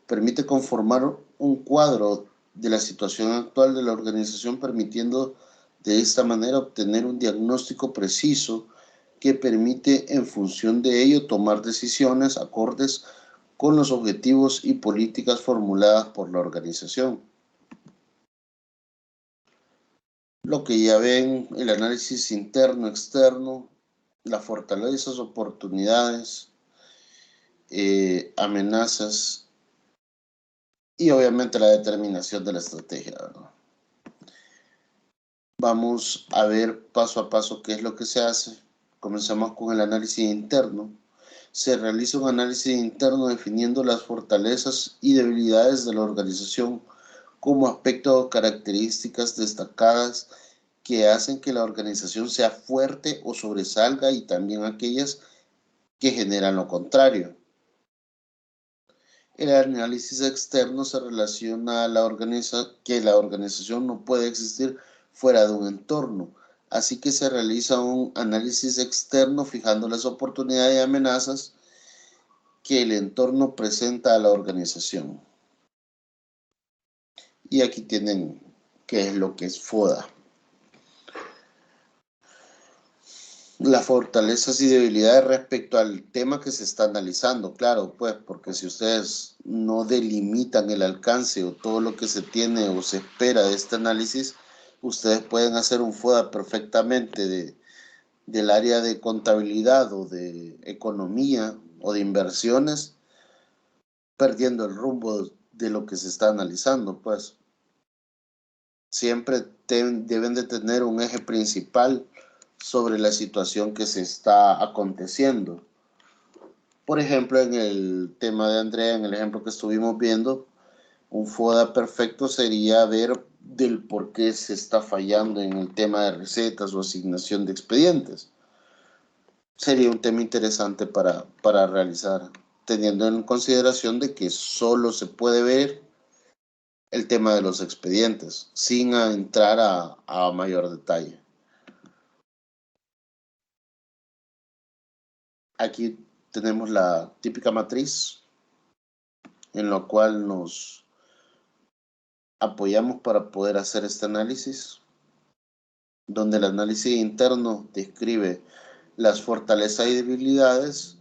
Permite conformar un cuadro de la situación actual de la organización, permitiendo de esta manera obtener un diagnóstico preciso que permite, en función de ello, tomar decisiones acordes con los objetivos y políticas formuladas por la organización. Lo que ya ven, el análisis interno, externo, las fortalezas, oportunidades, amenazas y obviamente la determinación de la estrategia, ¿verdad? Vamos a ver paso a paso qué es lo que se hace. Comenzamos con el análisis interno. Se realiza un análisis interno definiendo las fortalezas y debilidades de la organización como aspectos o características destacadas que hacen que la organización sea fuerte o sobresalga, y también aquellas que generan lo contrario. El análisis externo se relaciona a que la organización no puede existir fuera de un entorno, así que se realiza un análisis externo fijando las oportunidades y amenazas que el entorno presenta a la organización. Y aquí tienen qué es lo que es FODA. Las fortalezas y debilidades respecto al tema que se está analizando, claro, pues, porque si ustedes no delimitan el alcance o todo lo que se tiene o se espera de este análisis, ustedes pueden hacer un FODA perfectamente del área de contabilidad o de economía o de inversiones, perdiendo el rumbo de lo que se está analizando, pues. Siempre deben de tener un eje principal sobre la situación que se está aconteciendo. Por ejemplo, en el tema de Andrea, en el ejemplo que estuvimos viendo, un FODA perfecto sería ver del por qué se está fallando en el tema de recetas o asignación de expedientes. Sería un tema interesante para realizar, teniendo en consideración de que solo se puede ver el tema de los expedientes, sin entrar a mayor detalle. Aquí tenemos la típica matriz en la cual nos apoyamos para poder hacer este análisis, donde el análisis interno describe las fortalezas y debilidades,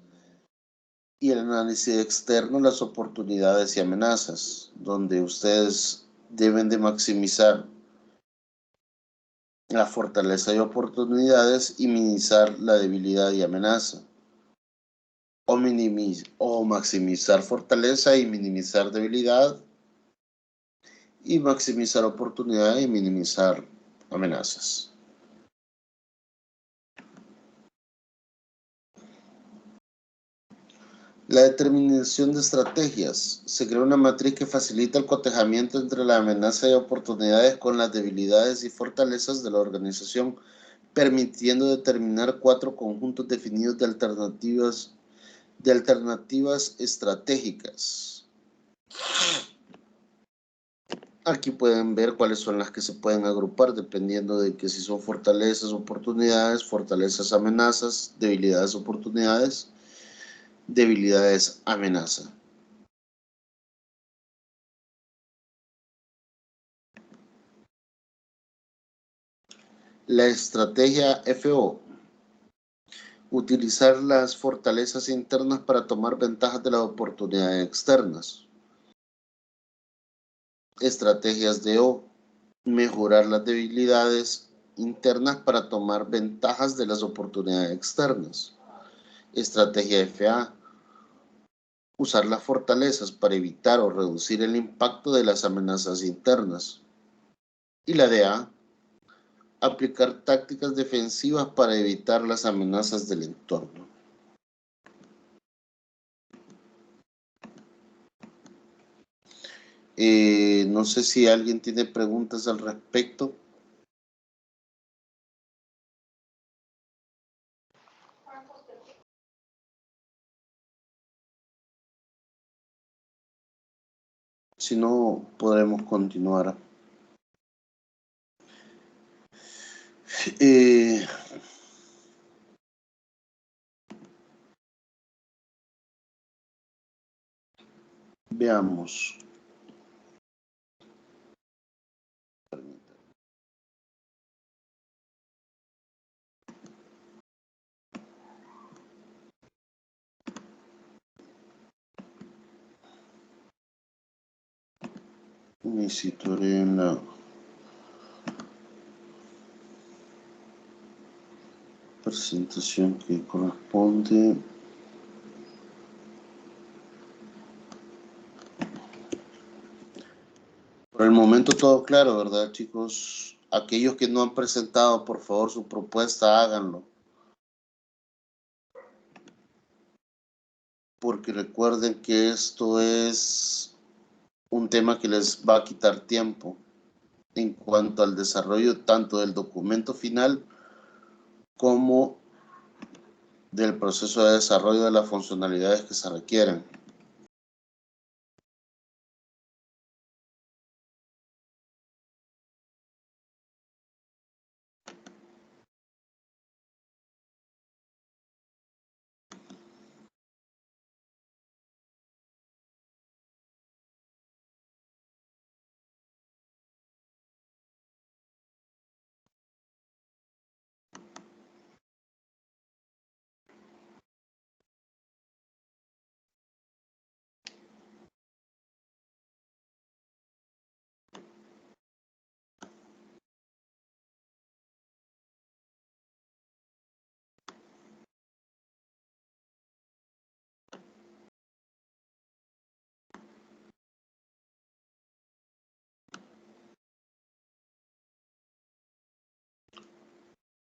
y el análisis externo las oportunidades y amenazas, donde ustedes deben de maximizar la fortaleza y oportunidades y minimizar la debilidad y amenaza. O maximizar fortaleza y minimizar debilidad, y maximizar oportunidades y minimizar amenazas. La determinación de estrategias. Se crea una matriz que facilita el cotejamiento entre la amenaza y oportunidades con las debilidades y fortalezas de la organización, permitiendo determinar 4 conjuntos definidos de alternativas estratégicas. Aquí pueden ver cuáles son las que se pueden agrupar dependiendo de que si son fortalezas, oportunidades, fortalezas, amenazas, debilidades, oportunidades, debilidades, amenaza. La estrategia FO. Utilizar las fortalezas internas para tomar ventajas de las oportunidades externas. Estrategias de O. Mejorar las debilidades internas para tomar ventajas de las oportunidades externas. Estrategia FA. Usar las fortalezas para evitar o reducir el impacto de las amenazas internas. Y la DA. Aplicar tácticas defensivas para evitar las amenazas del entorno. No sé si alguien tiene preguntas al respecto. Si no, podremos continuar. Veamos. Me situaré en la presentación que corresponde. Por el momento todo claro, ¿verdad, chicos? Aquellos que no han presentado, por favor, su propuesta, háganlo. Porque recuerden que esto es un tema que les va a quitar tiempo en cuanto al desarrollo tanto del documento final como del proceso de desarrollo de las funcionalidades que se requieren.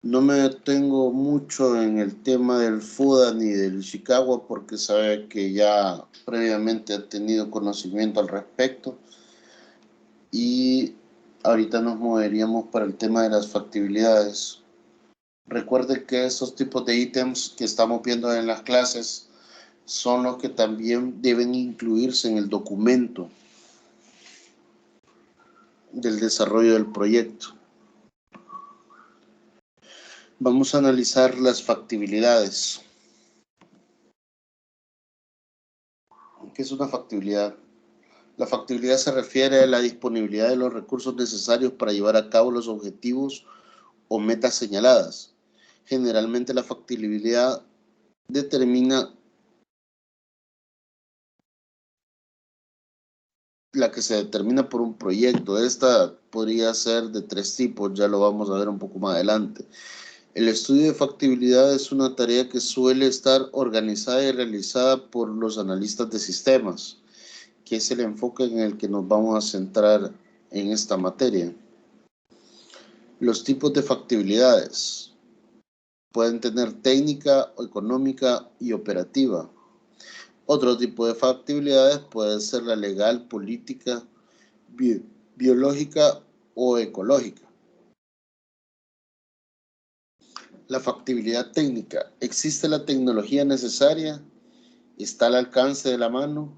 No me detengo mucho en el tema del FUDA ni del Chicago porque sabe que ya previamente he tenido conocimiento al respecto y ahorita nos moveríamos para el tema de las factibilidades. Recuerde que esos tipos de ítems que estamos viendo en las clases son los que también deben incluirse en el documento del desarrollo del proyecto. Vamos a analizar las factibilidades. ¿Qué es una factibilidad? La factibilidad se refiere a la disponibilidad de los recursos necesarios para llevar a cabo los objetivos o metas señaladas. Generalmente la factibilidad determina la que se determina por un proyecto. Esta podría ser de 3 tipos, ya lo vamos a ver un poco más adelante. El estudio de factibilidad es una tarea que suele estar organizada y realizada por los analistas de sistemas, que es el enfoque en el que nos vamos a centrar en esta materia. Los tipos de factibilidades pueden tener técnica, económica y operativa. Otro tipo de factibilidades puede ser la legal, política, biológica o ecológica. La factibilidad técnica. ¿Existe la tecnología necesaria? ¿Está al alcance de la mano?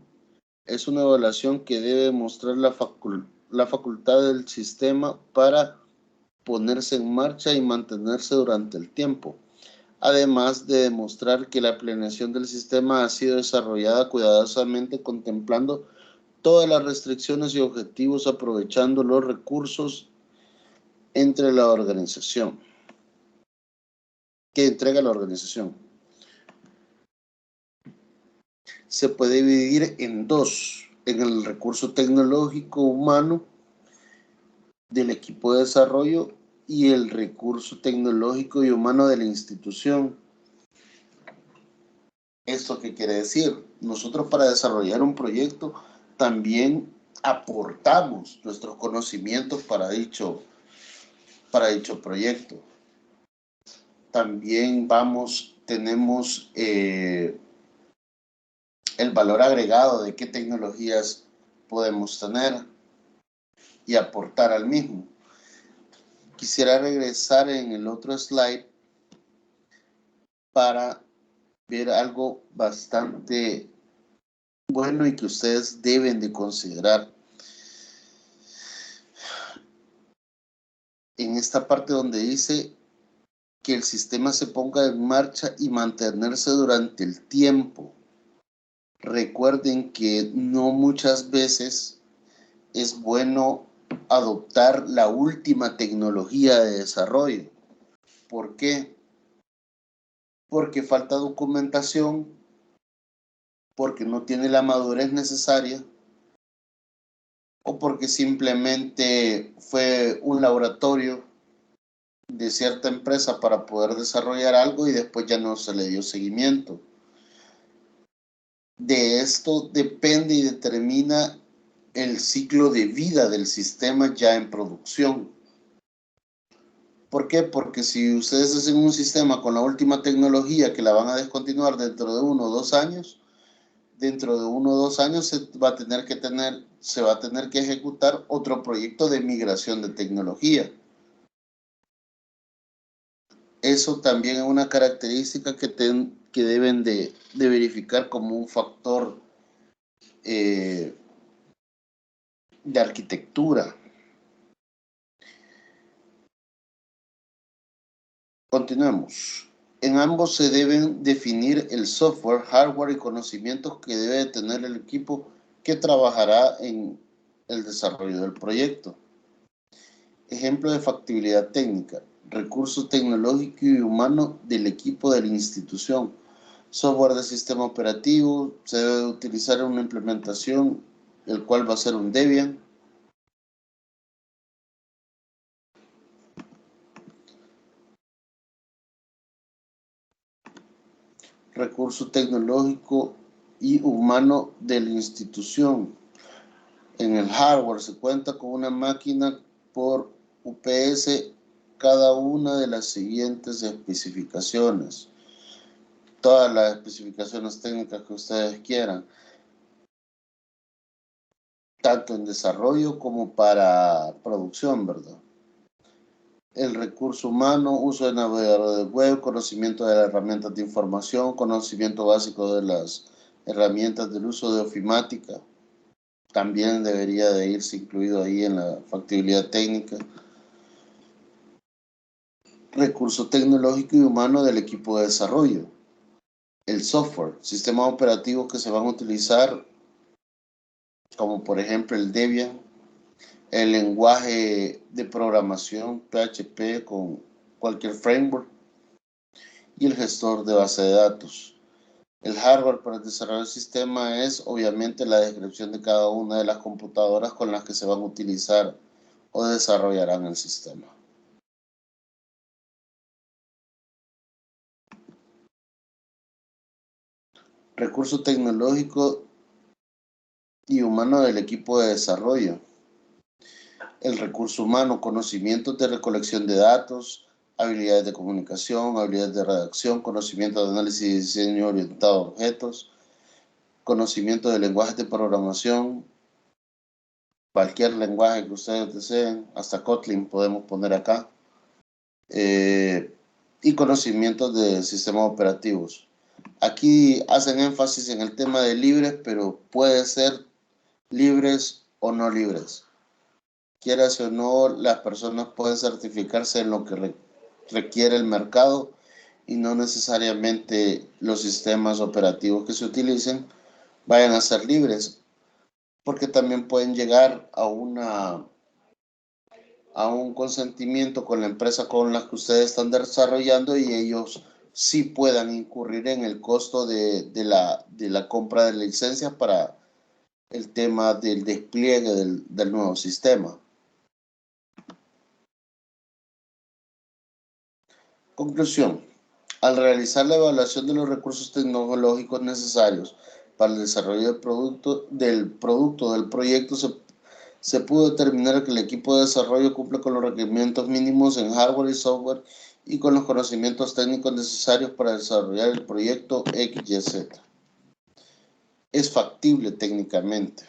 Es una evaluación que debe mostrar la facultad del sistema para ponerse en marcha y mantenerse durante el tiempo, además de demostrar que la planeación del sistema ha sido desarrollada cuidadosamente contemplando todas las restricciones y objetivos, aprovechando los recursos entre la organización que entrega la organización. Se puede dividir en dos, en el recurso tecnológico humano del equipo de desarrollo y el recurso tecnológico y humano de la institución. ¿Esto qué quiere decir? Nosotros para desarrollar un proyecto también aportamos nuestros conocimientos para dicho proyecto. También tenemos el valor agregado de qué tecnologías podemos tener y aportar al mismo. Quisiera regresar en el otro slide para ver algo bastante bueno y que ustedes deben de considerar. En esta parte donde dice que el sistema se ponga en marcha y mantenerse durante el tiempo. Recuerden que no muchas veces es bueno adoptar la última tecnología de desarrollo. ¿Por qué? Porque falta documentación, porque no tiene la madurez necesaria o porque simplemente fue un laboratorio de cierta empresa para poder desarrollar algo y después ya no se le dio seguimiento. De esto depende y determina el ciclo de vida del sistema ya en producción. ¿Por qué? Porque si ustedes hacen un sistema con la última tecnología que la van a descontinuar dentro de 1 o 2 años, dentro de 1 o 2 años se va a tener que ejecutar otro proyecto de migración de tecnología. Eso también es una característica que deben de verificar como un factor de arquitectura. Continuemos. En ambos se deben definir el software, hardware y conocimientos que debe tener el equipo que trabajará en el desarrollo del proyecto. Ejemplo de factibilidad técnica: recurso tecnológico y humano del equipo de la institución. Software de sistema operativo, se debe utilizar una implementación, el cual va a ser un Debian. Recurso tecnológico y humano de la institución. En el hardware se cuenta con una máquina por UPS, cada una de las siguientes especificaciones. Todas las especificaciones técnicas que ustedes quieran, tanto en desarrollo como para producción, ¿verdad? El recurso humano, uso de navegador de web, conocimiento de las herramientas de información, conocimiento básico de las herramientas del uso de ofimática. También debería de irse incluido ahí en la factibilidad técnica. Recurso tecnológico y humano del equipo de desarrollo. El software, sistemas operativos que se van a utilizar, como por ejemplo el Debian, el lenguaje de programación PHP con cualquier framework y el gestor de base de datos. El hardware para desarrollar el sistema es obviamente la descripción de cada una de las computadoras con las que se van a utilizar o desarrollarán el sistema. Recurso tecnológico y humano del equipo de desarrollo. El recurso humano, conocimientos de recolección de datos, habilidades de comunicación, habilidades de redacción, conocimiento de análisis y diseño orientado a objetos, conocimiento de lenguajes de programación, cualquier lenguaje que ustedes deseen, hasta Kotlin podemos poner acá, y conocimientos de sistemas operativos. Aquí hacen énfasis en el tema de libres, pero puede ser libres o no libres. Quieras o no, las personas pueden certificarse en lo que requiere el mercado y no necesariamente los sistemas operativos que se utilicen vayan a ser libres, porque también pueden llegar a un consentimiento con la empresa con la que ustedes están desarrollando y ellos sí puedan incurrir en el costo de la compra de licencias para el tema del despliegue del nuevo sistema. Conclusión. Al realizar la evaluación de los recursos tecnológicos necesarios para el desarrollo del proyecto, se pudo determinar que el equipo de desarrollo cumple con los requerimientos mínimos en hardware y software y con los conocimientos técnicos necesarios para desarrollar el proyecto XYZ. Es factible técnicamente.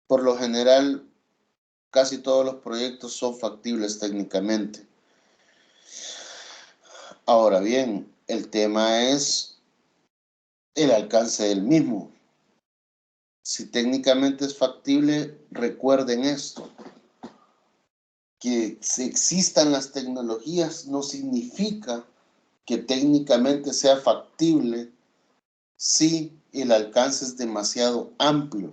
Por lo general, casi todos los proyectos son factibles técnicamente. Ahora bien, el tema es el alcance del mismo. Si técnicamente es factible, recuerden esto: que si existan las tecnologías no significa que técnicamente sea factible si el alcance es demasiado amplio.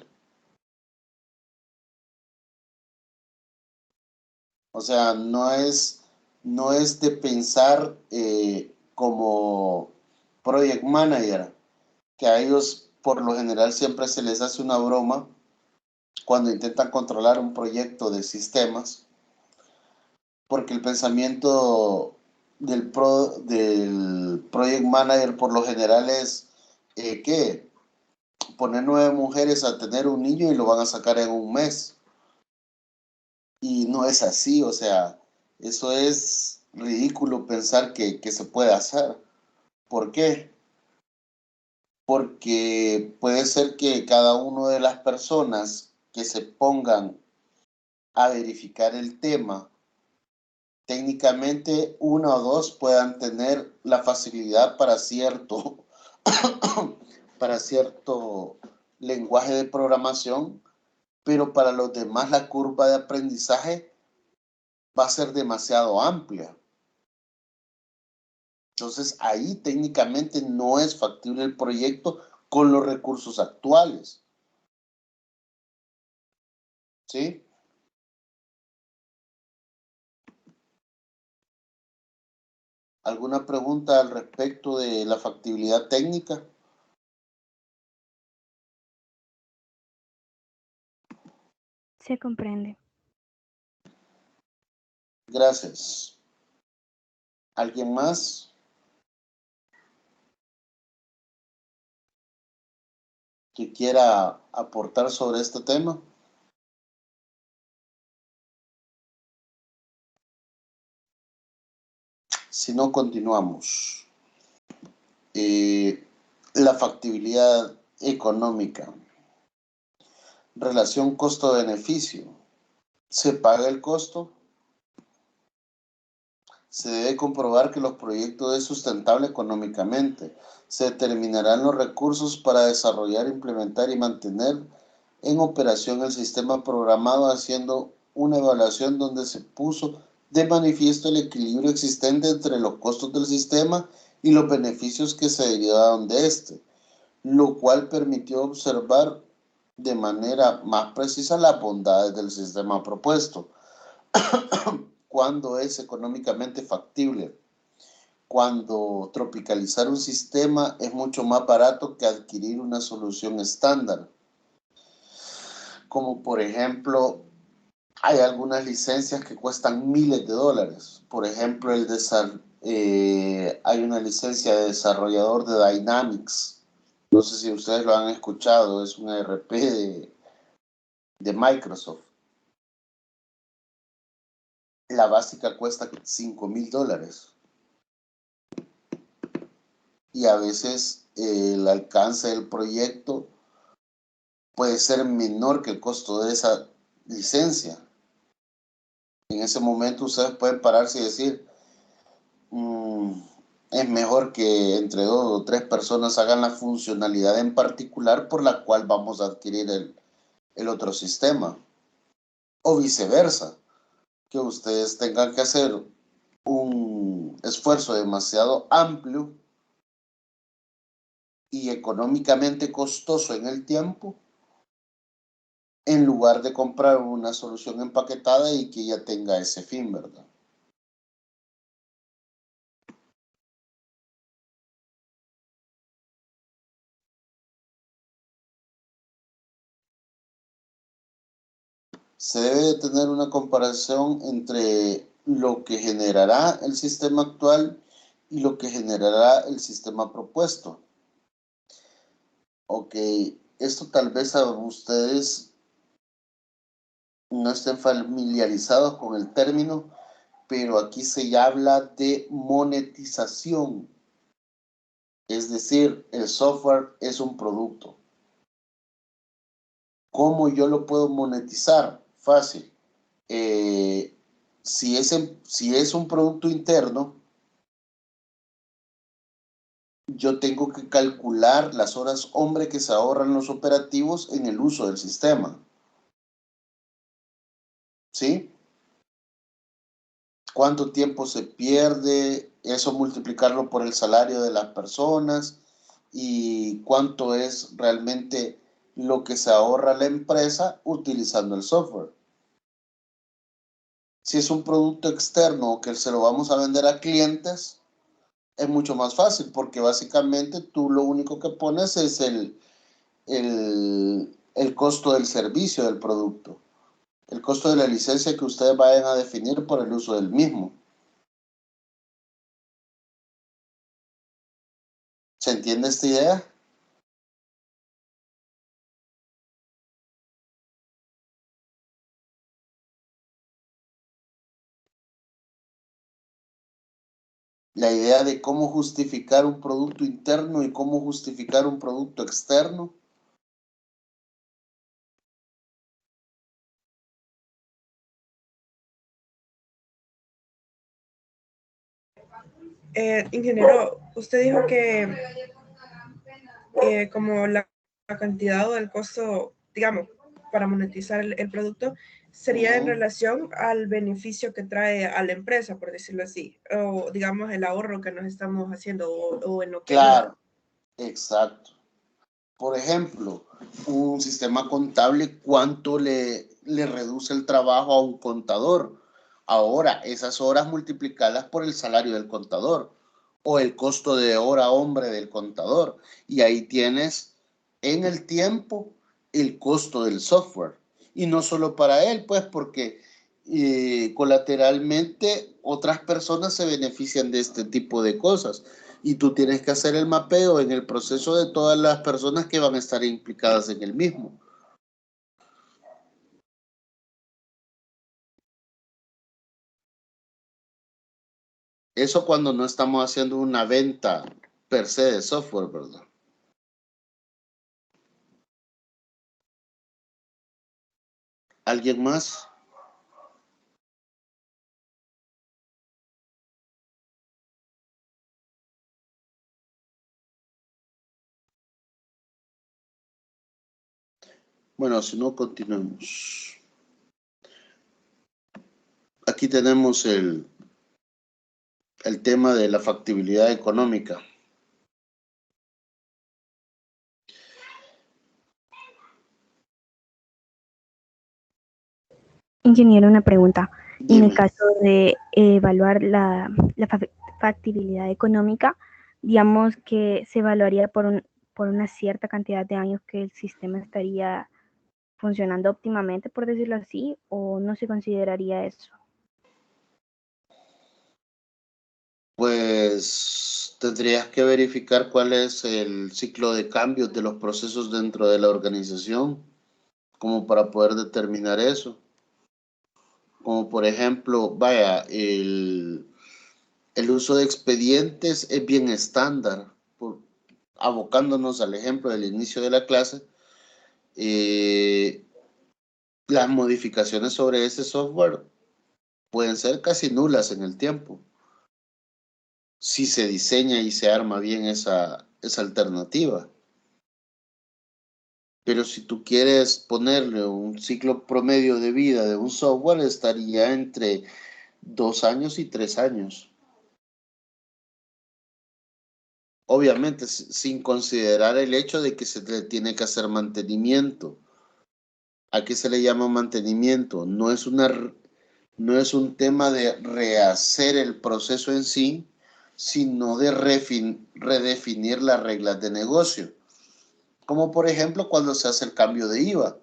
O sea, no es de pensar como project manager, que a ellos por lo general siempre se les hace una broma cuando intentan controlar un proyecto de sistemas, porque el pensamiento del project manager por lo general es ¿qué? Poner 9 mujeres a tener un niño y lo van a sacar en un mes. Y no es así, o sea, eso es ridículo pensar que se puede hacer. ¿Por qué? Porque puede ser que cada una de las personas que se pongan a verificar el tema, técnicamente una o dos puedan tener la facilidad para cierto, para cierto lenguaje de programación, pero para los demás la curva de aprendizaje va a ser demasiado amplia. Entonces ahí técnicamente no es factible el proyecto con los recursos actuales. ¿Sí? ¿Alguna pregunta al respecto de la factibilidad técnica? Se comprende. Gracias. ¿Alguien más que quiera aportar sobre este tema? Si no, continuamos. La factibilidad económica. Relación costo-beneficio. ¿Se paga el costo? Se debe comprobar que los proyectos es sustentable económicamente. Se determinarán los recursos para desarrollar, implementar y mantener en operación el sistema programado, haciendo una evaluación donde se puso de manifiesto el equilibrio existente entre los costos del sistema y los beneficios que se derivaban de este, lo cual permitió observar de manera más precisa las bondades del sistema propuesto. Cuando es económicamente factible, cuando tropicalizar un sistema es mucho más barato que adquirir una solución estándar. Como por ejemplo, hay algunas licencias que cuestan miles de dólares. Por ejemplo, hay una licencia de desarrollador de Dynamics. No sé si ustedes lo han escuchado, es un ERP de Microsoft. La básica cuesta $5,000. Y a veces el alcance del proyecto puede ser menor que el costo de esa licencia. En ese momento ustedes pueden pararse y decir, es mejor que entre 2 o 3 personas hagan la funcionalidad en particular por la cual vamos a adquirir el otro sistema. O viceversa, que ustedes tengan que hacer un esfuerzo demasiado amplio y económicamente costoso en el tiempo, en lugar de comprar una solución empaquetada y que ya tenga ese fin, ¿verdad? Se debe de tener una comparación entre lo que generará el sistema actual y lo que generará el sistema propuesto. Ok, esto tal vez a ustedes no estén familiarizados con el término, pero aquí se habla de monetización. Es decir, el software es un producto. ¿Cómo yo lo puedo monetizar? Fácil. Si es un producto interno, yo tengo que calcular las horas hombre que se ahorran los operativos en el uso del sistema. ¿Sí? ¿Cuánto tiempo se pierde? Eso multiplicarlo por el salario de las personas y cuánto es realmente lo que se ahorra la empresa utilizando el software. Si es un producto externo que se lo vamos a vender a clientes, es mucho más fácil porque básicamente tú lo único que pones es el costo del servicio del producto, el costo de la licencia que ustedes vayan a definir por el uso del mismo. ¿Se entiende esta idea? La idea de cómo justificar un producto interno y cómo justificar un producto externo. Ingeniero, usted dijo que como la cantidad o el costo, digamos, para monetizar el producto, sería en relación al beneficio que trae a la empresa, por decirlo así, o digamos el ahorro que nos estamos haciendo o en lo que... Claro, exacto. Por ejemplo, un sistema contable, ¿cuánto le reduce el trabajo a un contador? Ahora, esas horas multiplicarlas por el salario del contador o el costo de hora hombre del contador. Y ahí tienes en el tiempo el costo del software. Y no solo para él, pues porque colateralmente otras personas se benefician de este tipo de cosas. Y tú tienes que hacer el mapeo en el proceso de todas las personas que van a estar implicadas en el mismo. Eso cuando no estamos haciendo una venta per se de software, ¿verdad? ¿Alguien más? Bueno, si no, continuemos. Aquí tenemos el tema de la factibilidad económica. Ingeniero, una pregunta. En el Dime. caso de evaluar la factibilidad económica, digamos que se evaluaría por una cierta cantidad de años que el sistema estaría funcionando óptimamente, por decirlo así, o no se consideraría eso. Pues tendrías que verificar cuál es el ciclo de cambios de los procesos dentro de la organización, como para poder determinar eso. Como por ejemplo, vaya, el uso de expedientes es bien estándar. Abocándonos al ejemplo del inicio de la clase, las modificaciones sobre ese software pueden ser casi nulas en el tiempo, si se diseña y se arma bien esa alternativa. Pero si tú quieres ponerle un ciclo promedio de vida de un software, estaría entre 2 años y 3 años. Obviamente, sin considerar el hecho de que se le tiene que hacer mantenimiento. ¿A qué se le llama mantenimiento? No es un tema de rehacer el proceso en sí, sino de redefinir las reglas de negocio. Como por ejemplo cuando se hace el cambio de IVA.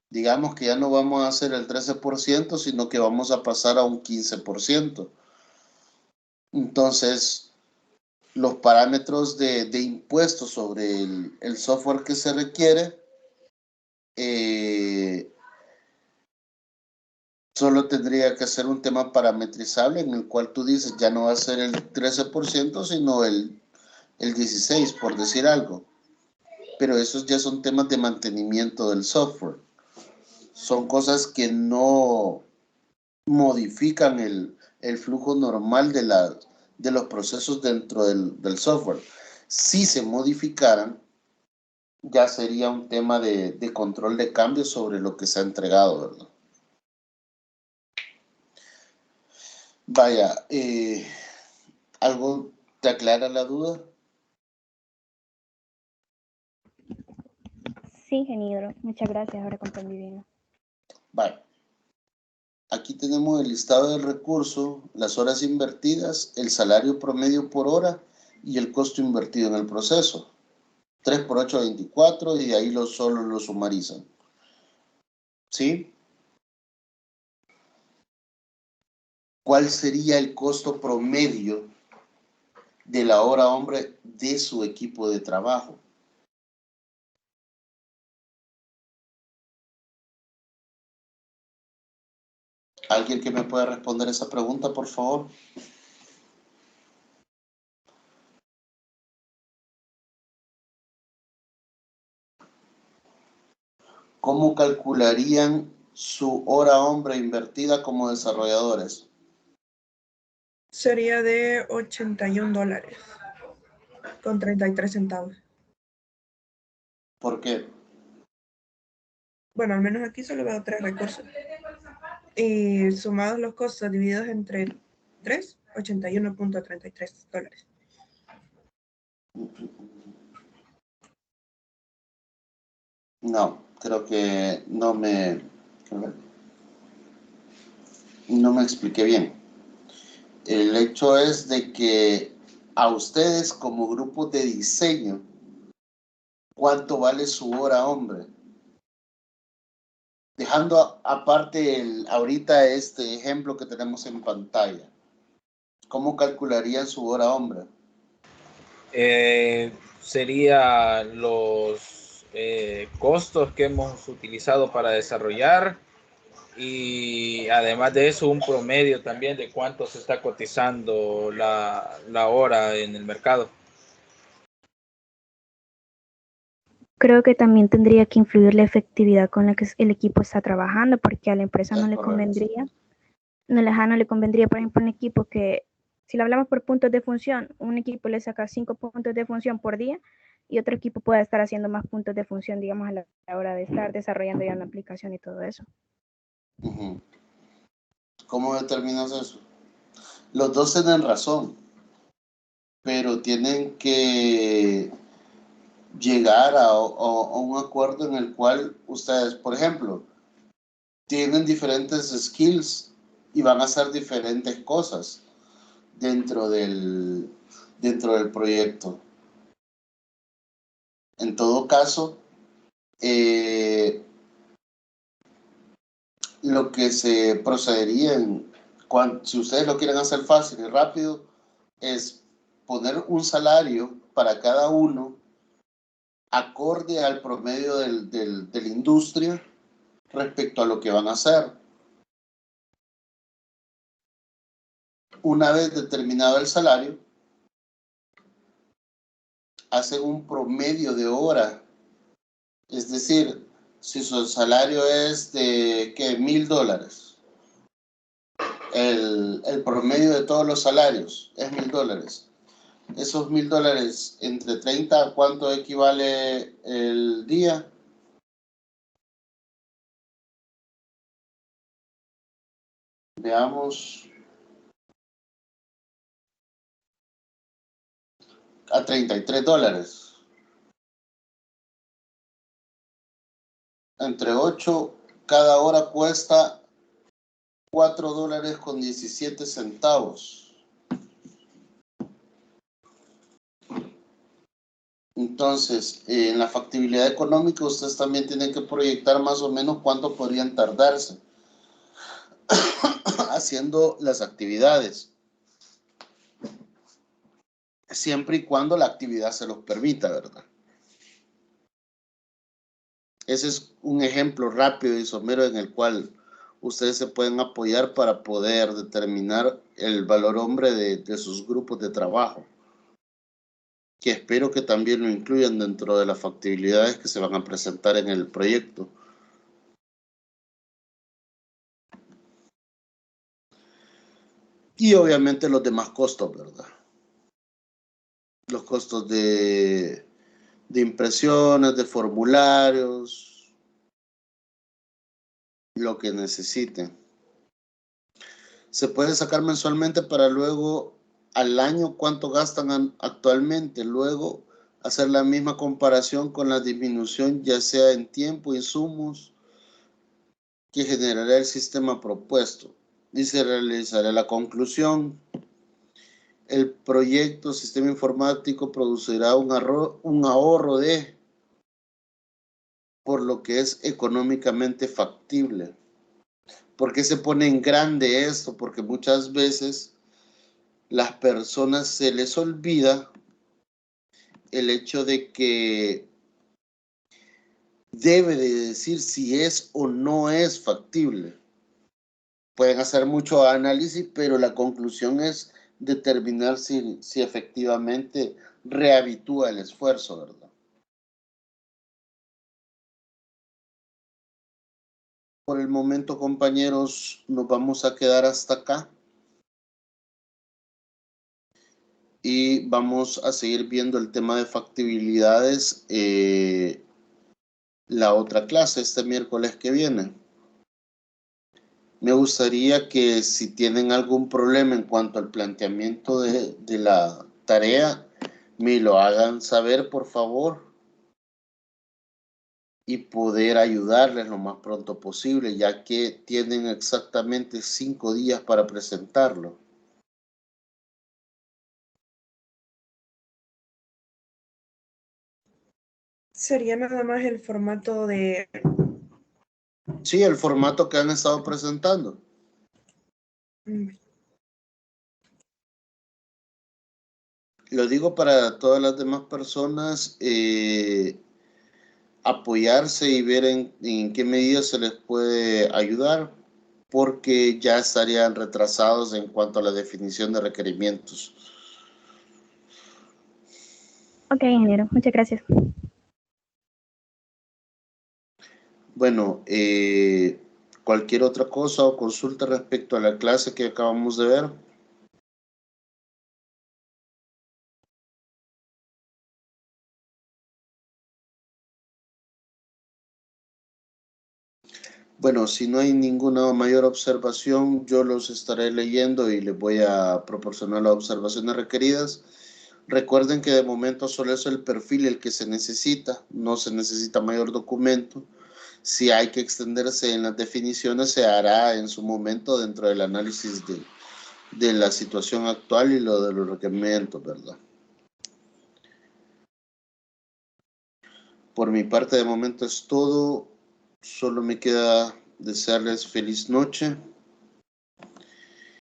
Digamos que ya no vamos a hacer el 13%, sino que vamos a pasar a un 15%. Entonces, los parámetros de impuestos sobre el software que se requiere solo tendría que ser un tema parametrizable en el cual tú dices ya no va a ser el 13%, sino el 16%, por decir algo. Pero esos ya son temas de mantenimiento del software. Son cosas que no modifican el flujo normal de los procesos dentro del software. Si se modificaran, ya sería un tema de control de cambios sobre lo que se ha entregado, ¿verdad? Vaya, ¿algo te aclara la duda? Sí, ingeniero, muchas gracias, ahora comprendí bien. Vaya, aquí tenemos el listado del recurso, las horas invertidas, el salario promedio por hora y el costo invertido en el proceso. 3 por 8, 24 y ahí solo lo sumarizan. ¿Sí? ¿Cuál sería el costo promedio de la hora hombre de su equipo de trabajo? ¿Alguien que me pueda responder esa pregunta, por favor? ¿cómo calcularían su hora hombre invertida como desarrolladores? Sería de $81 con 33 centavos. ¿Por qué? Bueno, al menos aquí solo veo 3 recursos. Y sumados los costos divididos entre 3, $81.33. No, creo que no me expliqué bien. El hecho es de que a ustedes como grupo de diseño, ¿cuánto vale su hora hombre? Dejando aparte ahorita este ejemplo que tenemos en pantalla, ¿cómo calcularían su hora hombre? Sería los costos que hemos utilizado para desarrollar y además de eso un promedio también de cuánto se está cotizando la hora en el mercado. Creo que también tendría que influir la efectividad con la que el equipo está trabajando, porque a la empresa no le convendría, no le convendría, por ejemplo, un equipo que, si lo hablamos por puntos de función, un equipo le saca 5 puntos de función por día y otro equipo puede estar haciendo más puntos de función, digamos, a la hora de estar desarrollando ya una aplicación y todo eso. ¿Cómo determinas eso? Los dos tienen razón, pero tienen que llegar a un acuerdo en el cual ustedes, por ejemplo, tienen diferentes skills y van a hacer diferentes cosas dentro del proyecto. En todo caso, lo que se procedería si ustedes lo quieren hacer fácil y rápido, es poner un salario para cada uno acorde al promedio de la industria respecto a lo que van a hacer. Una vez determinado el salario, hacen un promedio de hora. Es decir, si su salario es de $1,000, el promedio de todos los salarios es $1,000. Esos $1,000 entre 30, ¿a cuánto equivale el día? Veamos. A $33. Entre 8, cada hora cuesta $4.17. Entonces, en la factibilidad económica, ustedes también tienen que proyectar más o menos cuánto podrían tardarse haciendo las actividades, siempre y cuando la actividad se los permita, ¿verdad? Ese es un ejemplo rápido y somero en el cual ustedes se pueden apoyar para poder determinar el valor hombre de sus grupos de trabajo, que espero que también lo incluyan dentro de las factibilidades que se van a presentar en el proyecto. Y obviamente los demás costos, ¿verdad? Los costos de impresiones, de formularios, lo que necesiten. Se puede sacar mensualmente para luego al año cuánto gastan actualmente, luego hacer la misma comparación con la disminución ya sea en tiempo, insumos que generará el sistema propuesto y se realizará la conclusión. El proyecto sistema informático producirá un ahorro de, por lo que es económicamente factible. ¿Por qué se pone en grande esto? Porque muchas veces las personas se les olvida el hecho de que debe de decir si es o no es factible. Pueden hacer mucho análisis, pero la conclusión es determinar si efectivamente rehabitúa el esfuerzo, ¿verdad? por el momento, compañeros, nos vamos a quedar hasta acá. Y vamos a seguir viendo el tema de factibilidades la otra clase este miércoles que viene. Me gustaría que si tienen algún problema en cuanto al planteamiento de la tarea, me lo hagan saber, por favor, y poder ayudarles lo más pronto posible, ya que tienen exactamente 5 días para presentarlo. Sería nada más el formato de... Sí, el formato que han estado presentando. Lo digo para todas las demás personas, apoyarse y ver en qué medida se les puede ayudar, porque ya estarían retrasados en cuanto a la definición de requerimientos. Ok, ingeniero, muchas gracias. Bueno, cualquier otra cosa o consulta respecto a la clase que acabamos de ver. Bueno, si no hay ninguna mayor observación, yo los estaré leyendo y les voy a proporcionar las observaciones requeridas. Recuerden que de momento solo es el perfil el que se necesita, no se necesita mayor documento. Si hay que extenderse en las definiciones, se hará en su momento dentro del análisis de la situación actual y lo de los requerimientos, ¿verdad? Por mi parte, de momento es todo. Solo me queda desearles feliz noche.